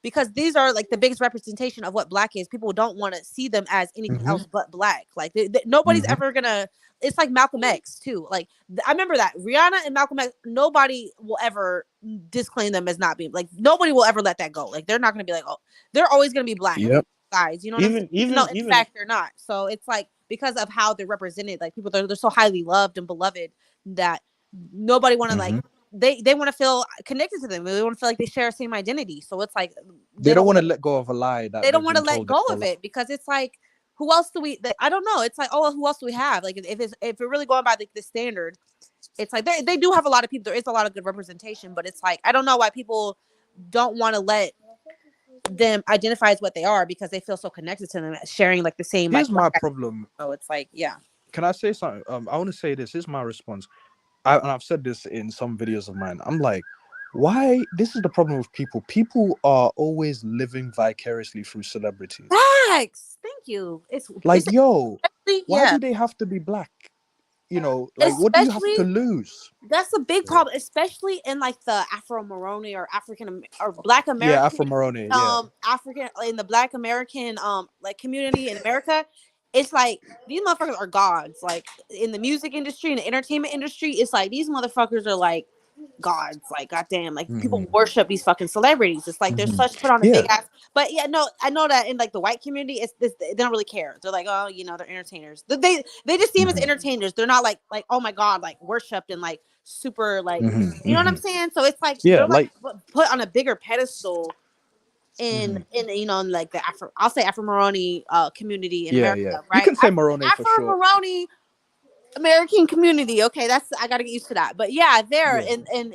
because these are like the biggest representation of what black is. People don't want to see them as anything Mm-hmm. else but black. Like nobody's Mm-hmm. ever gonna. It's like Malcolm X too. Like I remember that Rihanna and Malcolm X. Nobody will ever disclaim them as not being like. Nobody will ever let that go. Like they're not gonna be like, oh, they're always gonna be black Yep. guys. You know what I'm saying? Even Even though even in even fact they're not. So it's like because of how they're represented. Like people, they're so highly loved and beloved that nobody want to like Mm-hmm. they want to feel connected to them. They want to feel like they share the same identity. So it's like They they don't don't want want to to let go of a lie that they don't they've want to been let told their go whole of life. it because it's like who else do we I don't know. It's like, oh well, who else do we have? Like if we're really going by like the standard, it's like they do have a lot of people. There is a lot of good representation, but it's like I don't know why people don't want to let them identify as what they are because they feel so connected to them, sharing like the same like Here's black my identity. problem. So it's like, yeah. Can I say something? I want to say this. Here's my response. And I've said this in some videos of mine. I'm like, why? This is the problem with people. People are always living vicariously through celebrities. Facts. Thank you. Like, It's yo, why yeah. do they have to be black? Like, what do you have to Especially lose? that's a big right. problem, especially in like the Afro Moroni or African or Black Yeah, American, Afro Moroni. Yeah. African in the Black American like community in America. It's like these motherfuckers are gods. Like in the music industry and the entertainment industry, it's like these motherfuckers are like gods. Like goddamn, like people Mm-hmm. worship these fucking celebrities. It's like they're Mm-hmm. such put on a big Yeah. ass. But yeah, no, I know that in like the white community, it's this they don't really care. They're like, oh, they're entertainers. They just see them as Mm-hmm. entertainers. They're not like oh my god, like worshipped and like super like Mm-hmm. you know what Mm-hmm. I'm saying. So it's like Yeah. they're like Like. put on a bigger pedestal Mm-hmm. in like the Afro I'll say Afro Moroni community in Yeah. Yeah. America, You right? can say Moroni for Afro short. Moroni American community. Okay, that's I got to get used to that. But yeah, they're Yeah. in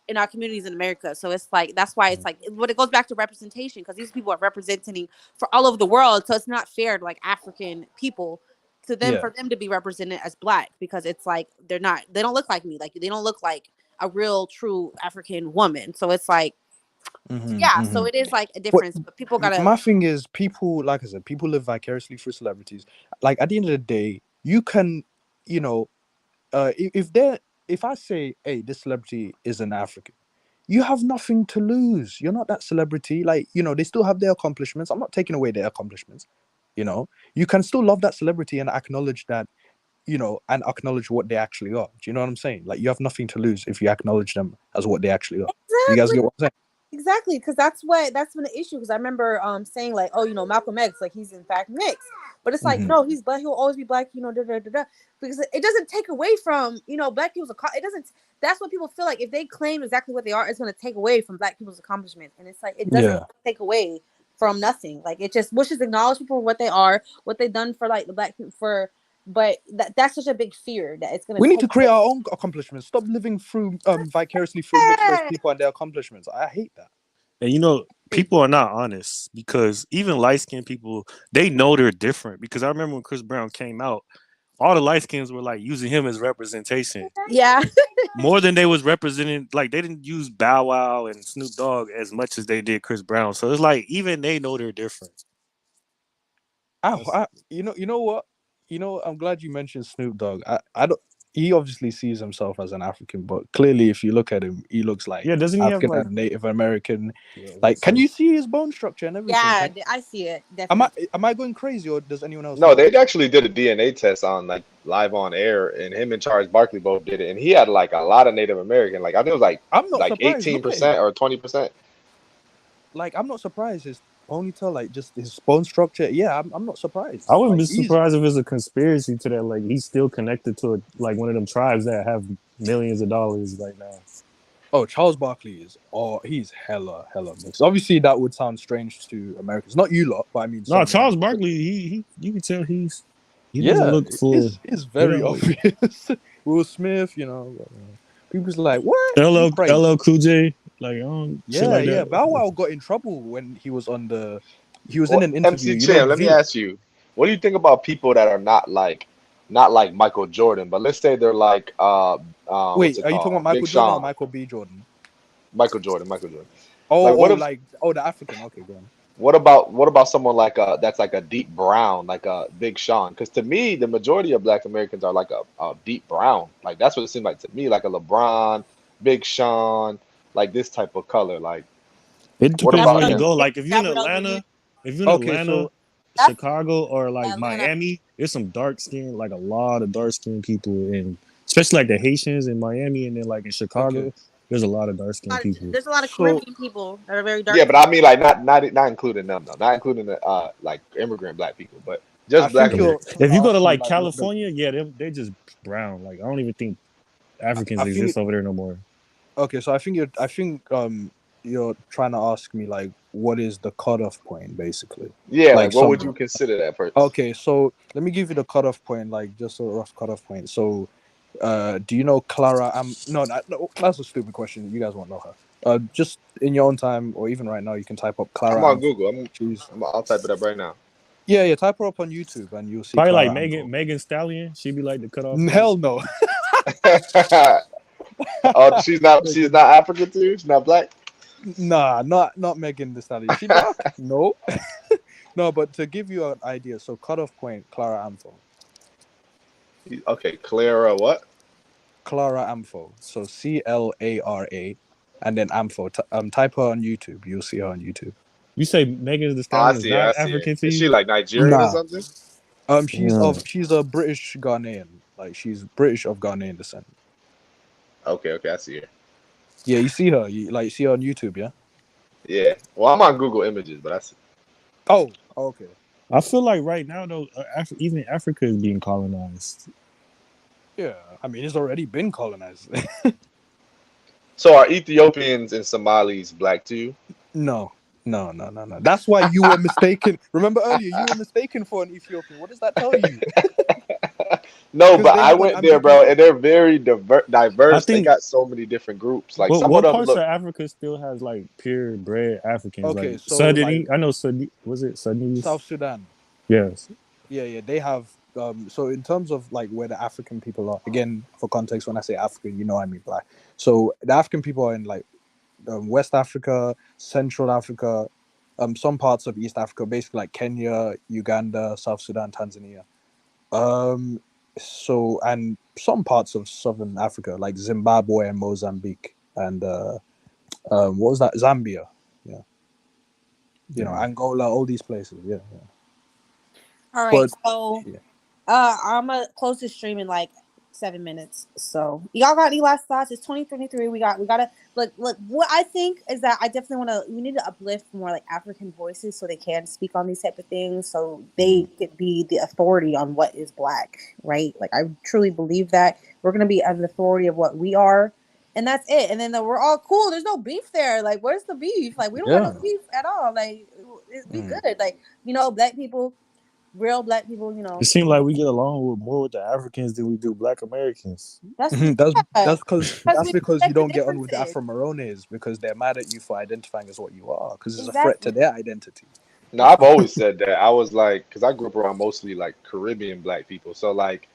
in our communities in America. So it's like that's why it's like when it goes back to representation because these people are representing for all over the world. So it's not fair to like African people to them Yeah. for them to be represented as black because it's like they don't look like me. Like they don't look like a real true African woman. So it's like Mm-hmm. yeah. Mm-hmm. So it is like a But difference. But people gotta my thing is, people, like I said, people live vicariously through celebrities. Like at the end of the day, you can, you know, if I say, hey, this celebrity is an African, you have nothing to lose. You're not that celebrity. Like, they still have their accomplishments. I'm not taking away their accomplishments. You can still love that celebrity and acknowledge that, and acknowledge what they actually are. Do you know what I'm saying? Like, you have nothing to lose if you acknowledge them as what they actually are. You guys exactly. get what I'm saying? Exactly, because that's been the issue. Because I remember saying like, oh, Malcolm X, like he's in fact mixed, but it's like Mm-hmm. no, he's black. He'll always be black. Da, da, da, da. Because it doesn't take away from black people's. It doesn't. That's what people feel like if they claim exactly what they are, it's going to take away from black people's accomplishments, and it's like it doesn't Yeah. take away from nothing. Like it just wishes acknowledge people for what they are, what they've done for like the black people for. But that's such a big fear that it's going We to need to take create away. our own accomplishments. Stop living through vicariously through mixed race people and their accomplishments. I hate that. And people are not honest because even light skinned people, they know they're different. Because I remember when Chris Brown came out all the light skins were like using him as representation Yeah. more than they was representing. Like they didn't use Bow Wow and Snoop Dogg as much as they did Chris Brown. So it's like even they know they're different. You know what? I'm glad you mentioned Snoop Dogg. I don't. He obviously sees himself as an African, but clearly, if you look at him, he looks like Yeah, doesn't he have African like? and Native American. Yeah, Like, can you see his bone structure and everything? Yeah, I see it Am I definitely. am I going crazy, or does anyone else No, see it? they actually did a DNA test on like live on air, and him and Charles Barkley both did it, and he had like a lot of Native American. Like I think it was I'm not like surprised. Look at him. 18% or 20%. Like, I'm not surprised. His ponytail, like, just his bone structure. Yeah, I'm not I surprised. wouldn't Like, be he's surprised if it's a conspiracy to that. Like he's still connected to like one of them tribes that have millions of dollars right now. Charles Barkley is he's hella mixed. Obviously, that would sound strange to Americans, not you lot, but I mean No, some Charles Americans. Barkley, he you can tell he doesn't Yeah, look full. it's He very don't look obvious. Will Smith, people's like, what? You crazy? LL Cool J, like I don't shit Yeah, like yeah. Bow that. Wow got in trouble when he was he was in Well, an interview. MC Chan, let me ask you, what do you think about people that are not like Michael Jordan, but let's say they're like what's Wait, it are you talking about called? Big Michael Jordan or Sean. Michael B. Jordan? Michael Jordan. Like Oh, what if like the African. Okay, go on. what about someone like that's like a deep brown, like a Big Sean? Because to me, the majority of Black Americans are like a deep brown. Like that's what it seems like to me, like a LeBron, Big Sean, like this type of color. Like It what depends about where you him? go. Like Gabrielle Union. if you're in Okay, Atlanta, so That's Chicago, or like Atlanta. Miami, there's some dark skin, like a lot of dark skinned people, and especially like the Haitians in Miami, and then like in okay, Chicago, there's a lot of dark skinned people. There's a lot of so Caribbean people that are very dark Yeah, but skinned. I mean like not including them though, not including the like immigrant Black people, but I just Black think you're Americans. trying If to you go to ask me like like what the California, yeah, they just brown. Like I don't even think Africans I think exist over there no more. okay, so I think you're trying to ask me like what is the cutoff point basically, Yeah, like like what would some. you consider that first? Okay, so let me give you the cutoff point, like just a rough cutoff point. So, do you know Clara? No, that's a stupid question. You guys won't know her. Just in your own time, or even right now, you can type up I'm Clara on Amfo. Google. She's I'll type it up right now. yeah, type her up on YouTube, and you'll see Probably like Clara Amfo. Megan Stallion. She'd be like the cutoff point. Hell no. Oh, she's not African too? She's not Black? Nah, not Megan Thee Stallion. Is she dark? No. No, but to give you an idea, so cutoff point, Clara Amfo. Okay, Clara what? Clara Amfo. So Clara, and then Amfo. Type her on YouTube. You'll see her on YouTube. You say Megan Thee Oh, I Stallion is see her. I not see her. African to Is she you? like Nigerian or Nah. something? Yeah. She's a British Ghanaian. Like she's British of Ghanaian descent. Okay, okay, I see her. Yeah, you see her. You see her on YouTube, yeah? Yeah. Well, I'm on Google Images, but I see. Oh, okay. I feel like right now though, even Africa is being colonized. Yeah. I mean it's already been colonized. So are Ethiopians and Somalis Black too? No. No. That's why you were mistaken. Remember earlier, you were mistaken for an Ethiopian. What does that tell you? No, Because but they I have an went there, African. bro, and they're very I diverse. They think got so many different groups. Like some of what them parts of look. Africa still has like purebred Africans, like Okay, so like Sudanese. I know Sudanese. Was it Sudanese? South Sudan. Yes. Yeah, they have so in terms of like where the African people are, again, for context, when I say African, I mean Black. So the African people are in like West Africa, Central Africa, some parts of East Africa, basically like Kenya, Uganda, South Sudan, Tanzania. So and some parts of Southern Africa, like Zimbabwe and Mozambique, and what was that? Zambia, yeah, Angola, all these places, yeah. All right, But so yeah. I'm gonna close this stream in like 7 minutes. So y'all got any last thoughts? It's 2023. We gotta look. What I think is that I definitely we need to uplift more like African voices so they can speak on these type of things, so they could be the authority on what is Black, right? Like I truly believe that we're gonna be an authority of what we are. And that's it. And then we're all cool. There's no beef there. Like, where's the beef? Like, we don't got Yeah. no beef at all. Like, we Mm. good. Like, Black people, real Black people, It seems like we get along more with the Africans than we do Black Americans. That's that's yeah. that's We because you respect the don't get on with the differences. Afro Marones because they're mad at you for identifying as what you are because it's a threat to Exactly. their identity. No, I've always said that. I was like, because I grew up around mostly like Caribbean Black people. So like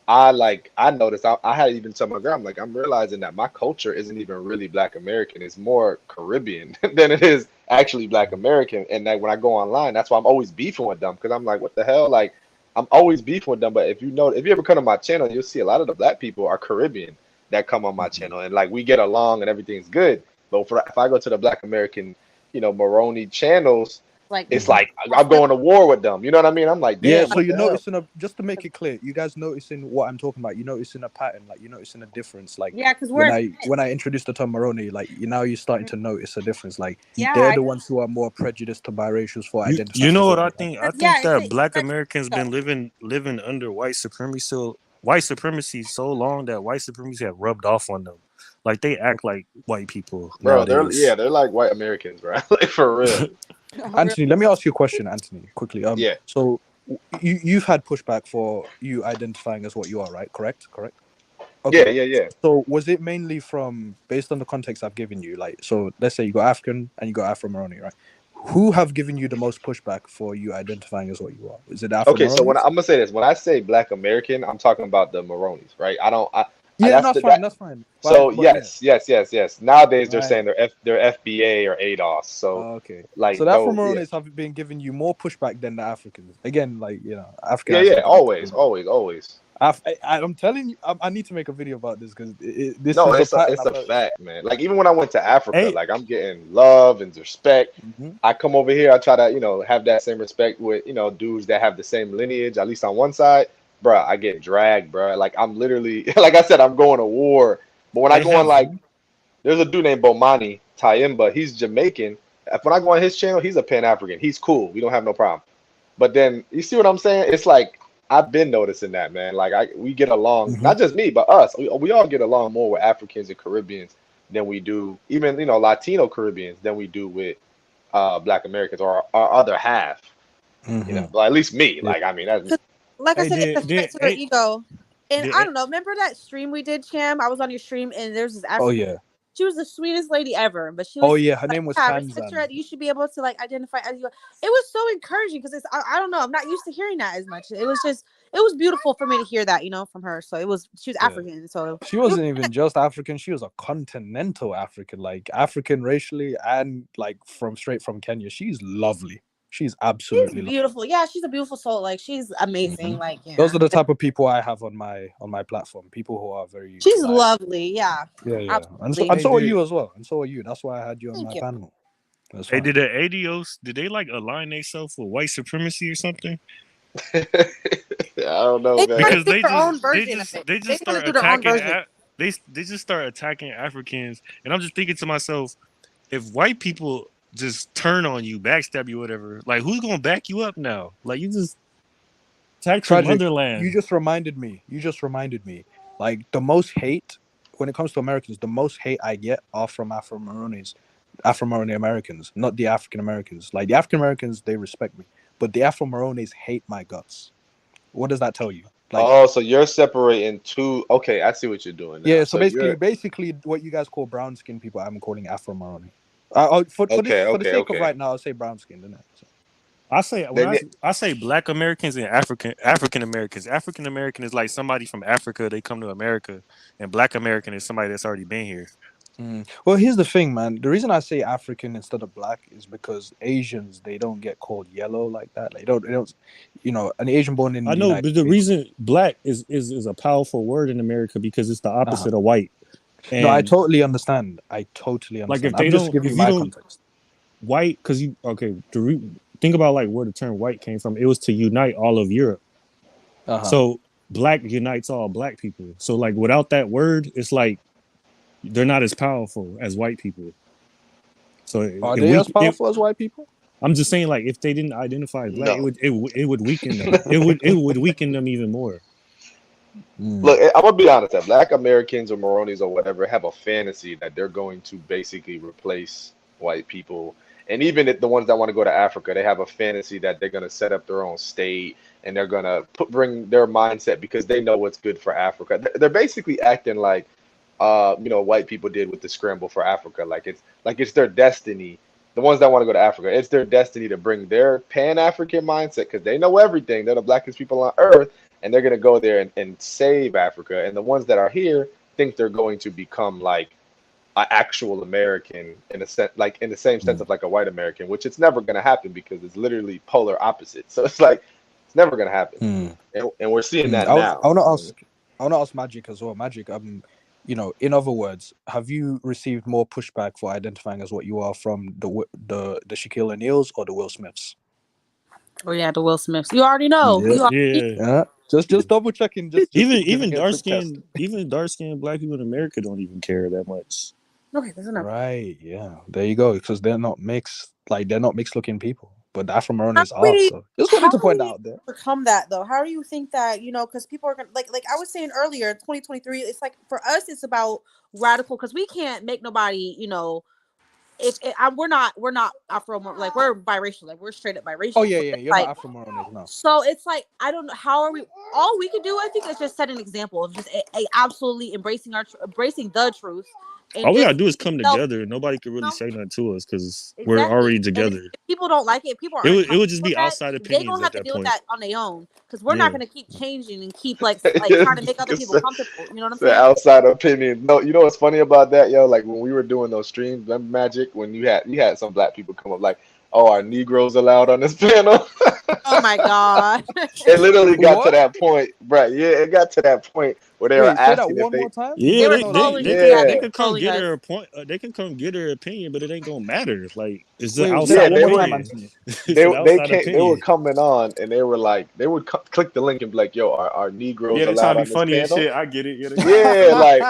I noticed I had even told my girl, I'm like, I'm realizing that my culture isn't even really Black American. It's more Caribbean than it is actually Black American. And that when I go online, that's why I'm always beefing with them because I'm like, what the hell? Like I'm always beefing with them. But if you know, if you ever come to my channel, you'll see a lot of the Black people are Caribbean that come on my Mhm. channel, and like we get along and everything's good. But if I go to the Black American, Moroni channels, Like it's Mhm. like I'm going to war with them. You know what I mean? I'm like, Yeah, damn, so what you're the hell? noticing just to make it clear, you guys noticing what I'm talking about. You're noticing a pattern, like you're noticing a difference. Like yeah, because when we're I introduced the term Moroni, like you're starting to notice a difference. Like they're yeah, the ones who are more prejudiced to biracials for You identifying know as what what I they are. think? I because think yeah, that it Black affects Americans ego. been living under white supremacy so long that white supremacy have rubbed off on them. Like they act like white people Bro, nowadays. they're like white Americans, bro. Like for real. Real- Anthony, let me ask you a question, Anthony, quickly. Yeah. So you've had pushback for you identifying as what you are, right? Correct. Yeah, Okay. yeah, yeah. So was it mainly from based on the context I've given you? Like, so let's say you got African and you got Afro Moroni, right? Who have given you the most pushback for you identifying as what you are? Is it Afro Okay, so Moronis? I'm gonna say this, when I say Black American, I'm talking about the Maronis, right? I don't I Yeah, that's that's the fine. that That's fine. so But yeah, yes. Nowadays they're saying right. they're FBA or ADOS. So Okay. So like the Afro though, yeah. Moronis have been giving you more pushback than the Africans. Again, like African Yeah, yeah, identity. always. I'm telling you, I need to make a video about this because this No, is a pattern it's I've a noticed. fact, man. Like even when I went to Africa, Hey, like I'm getting love and respect. Hmm. I come over here, I try to, have that same respect with, dudes that have the same lineage, at least on one side. Bruh, I get dragged, bruh. Like I'm literally, like I said, I'm going to war. But when I hey, go on, have like, there's a dude named Bomani Tayimba. He's Jamaican. When I go on his channel, he's a Pan African. He's cool. We don't have no problem. But then you see what I'm saying? It's like I've been noticing that, man. Like we get along, Hmm. not just me, but us. We all get along more with Africans and Caribbeans than we do, even Latino Caribbeans than we do with Black Americans or our other half. Hmm. Well, at least me. Yeah. Like I mean, that's me. 'cause like I hey said, it did affects your hey ego. And I did don't know. Remember that stream we did, Cham? I was on your stream, and there's this Oh African. yeah. She was the sweetest lady ever, but she Oh was yeah. Her like, name was "Yeah, I respect Tanzan. your. You should be able to like identify as you." It was so encouraging because I don't know. I'm not used to hearing that as much. It was beautiful for me to hear that, from her. So she was Yeah. African, so She it was wasn't even just African. She was a continental African, like African racially and like straight from Kenya. She's lovely. She's she's absolutely lovely. beautiful. Yeah, she's a beautiful soul. Like she's Hmm. amazing. Like Those yeah, are the type of people I have on my platform. People who are very she's like, lovely. Yeah, yeah. And so absolutely. and hey so are did you as well. And so are you. That's why I had you on Thank my you. panel. That's hey fine. did the ADOS did they like align themselves with white supremacy or something? I don't know, They try to man. Because do their own version of it. they just They want to start do their own attacking version. they just start attacking Africans, and I'm just thinking to myself, if white people just turn on you, backstab you, whatever, like who's gonna back you up now? Like you just attacked your Tragic. motherland. You just reminded me. Like the most hate when it comes to Americans, the most hate I get are from Afro Maronis, Afro Maroni Americans, not the African Americans. Like the African Americans, they respect me, but the Afro Maronis hate my guts. What does that tell you? Like, Oh, so you're separating two. Okay, I see what you're doing now. yeah. So So basically, you're basically, what you guys call brown skin people, I'm calling Afro Maroni. okay, For the okay, sake of okay. right now, I'll say brown skinned, innit? So, I say when Then I say Black Americans and African Americans. African American is like somebody from Africa. They come to America, and Black American is somebody that's already been here. Well, here's the thing, man. The reason I say African instead of black is because Asians they don't get called yellow like that. Like, they don't, an Asian born in I the know, United but the States. reason Black is a powerful word in America because it's the Uh-huh. opposite of white. No, I And totally understand. I totally like understand. I'm just giving if you you my don't context. white, because you okay, think about like where the term white came from. It was to unite all of Europe. Uh huh. So black unites all black people. So like without that word, it's like they're not as powerful as white people. So Are they as powerful as white people? I'm just saying, like, if they didn't identify as black, no. it would weaken them. It would weaken them even more. Look, I'm gonna be honest. That Black Americans or Maronis or whatever have a fantasy that they're going to basically replace white people, and even if the ones that want to go to Africa, they have a fantasy that they're gonna set up their own state and they're gonna bring their mindset because they know what's good for Africa. They're basically acting like, white people did with the scramble for Africa. Like it's their destiny. The ones that want to go to Africa, it's their destiny to bring their Pan African mindset because they know everything. They're the blackest people on earth and they're going to go there and save Africa. And the ones that are here think they're going to become like an actual American in a sense, like in the same sense of like a white American, which it's never going to happen because it's literally polar opposite. So it's like it's never going to happen, and we're seeing that now. I want to ask Magic as well. Magic, you know, in other words, have you received more pushback for identifying as what you are from the Shaquille O'Neals or the Will Smiths? Oh yeah, the Will Smiths. You already know. Yeah. Just double checking. Just even dark skinned black people in America don't even care that much. Okay, that's enough. Right, yeah. There you go. Because they're not mixed looking people. But the Afro-Marooners are. So just wanted to point out there. Overcome that though. How do you think that, you know, because people are gonna like I was saying earlier, 2023, it's like for us it's about radical because we can't make nobody, you know, we're not Afro, like we're biracial, like we're straight up biracial. Oh yeah, you're like, not Afro-Marooners, no. So it's like I don't know how are we. All we can do, I think, is just set an example of just a absolutely embracing the truth. And all we gotta do is come together. Nobody could really say nothing to us because we're already together. If people don't like it, people are. It would just be outside opinions. They gonna have to deal with that on their own because we're not gonna keep changing and keep like trying to make other people comfortable. You know what I'm saying? The outside opinion. No, you know what's funny about that, yo? Like when we were doing those streams, remember Magic, when you had some black people come up like, "Oh, are Negroes allowed on this panel?" Oh my god! It literally got to that point, right? Yeah, it got to that point where they were asking that one more time. Yeah, they could come get her point. They can come get her opinion, but it ain't gonna matter. Like it's the outside opinion. They were coming on and they were like, they would click the link and be like, "Yo, are Negroes allowed on this funny panel?" And shit. I get it. Yeah, like.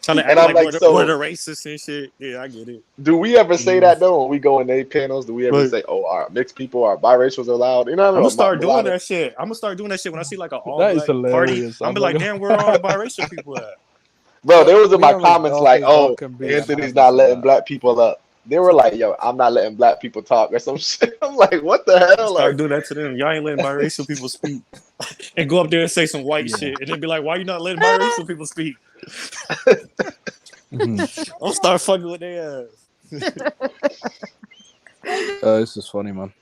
Trying to act like we're the racists and shit. Yeah, I get it. Do we ever say that though when we go in their panels? Do we ever say, "Oh, our mixed people, our biracials are allowed"? You know, I'm gonna start doing that shit. I'm gonna start doing that shit when I see like an all black party. I'm gonna be like, "Damn, where are all the biracial people at?" Bro, there was in my comments like, "Oh, Anthony's not letting black people up." They were like, "Yo, I'm not letting black people talk" or some shit. I'm like, "What the hell?" Start doing that to them. Y'all ain't letting biracial people speak, and go up there and say some white shit, and then be like, "Why you not letting biracial people speak?" I'll start fucking with their ass. This is funny, man.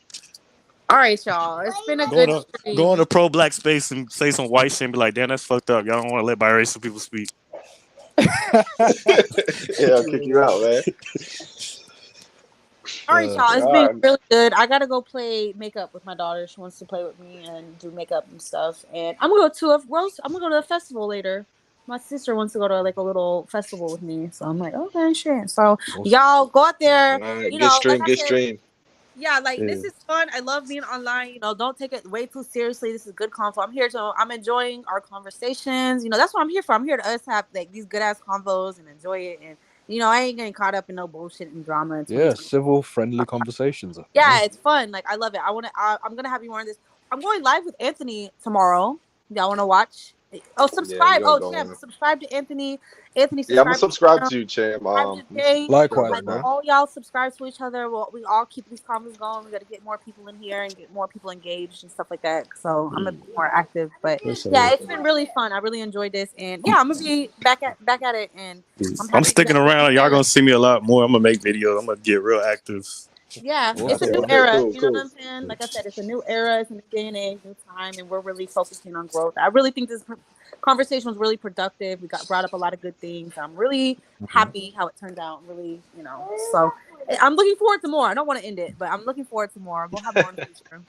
All right, y'all. It's been a good stream. Go on a pro black space and say some white shit and be like, "Damn, that's fucked up. Y'all don't want to let biracial people speak." Yeah, I'll kick you out, man. All right, y'all. It's been really good. I gotta go play makeup with my daughter. She wants to play with me and do makeup and stuff. And I'm gonna go to a festival later. My sister wants to go to like a little festival with me, so I'm like, okay, shit. So y'all go out there. Good stream. Yeah, this is fun. I love being online. You know, don't take it way too seriously. This is good convo. I'm enjoying our conversations. You know, that's what I'm here for. I'm here to us have like these good ass convos and enjoy it. And you know, I ain't getting caught up in no bullshit and drama. And civil, friendly conversations. Yeah, it's fun. Like I love it. I'm gonna have you more on this. I'm going live with Anthony tomorrow. Y'all want to watch? Oh, subscribe! Subscribe to Anthony. Anthony, I'm gonna subscribe to you, Cham. Likewise, bro. All y'all subscribe to each other. We all keep these comments going. We got to get more people in here and get more people engaged and stuff like that. So I'm gonna be more active. But yeah, it's been really fun. I really enjoyed this, and yeah, I'm gonna be back at it. And I'm sticking around. Y'all gonna see me a lot more. I'm gonna make videos. I'm gonna get real active. Yeah, it's a new era. You know what I'm saying? Like I said, it's a new era. It's a new day and age, new time, and we're really focusing on growth. I really think this conversation was really productive. We brought up a lot of good things. I'm really happy how it turned out. Really, you know. So I'm looking forward to more. I don't want to end it, but I'm looking forward to more. We'll have more in the future.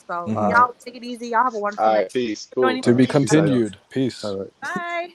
So y'all take it easy. Y'all have a wonderful night. All right, peace. Cool. To be continued. Peace. All right. Bye.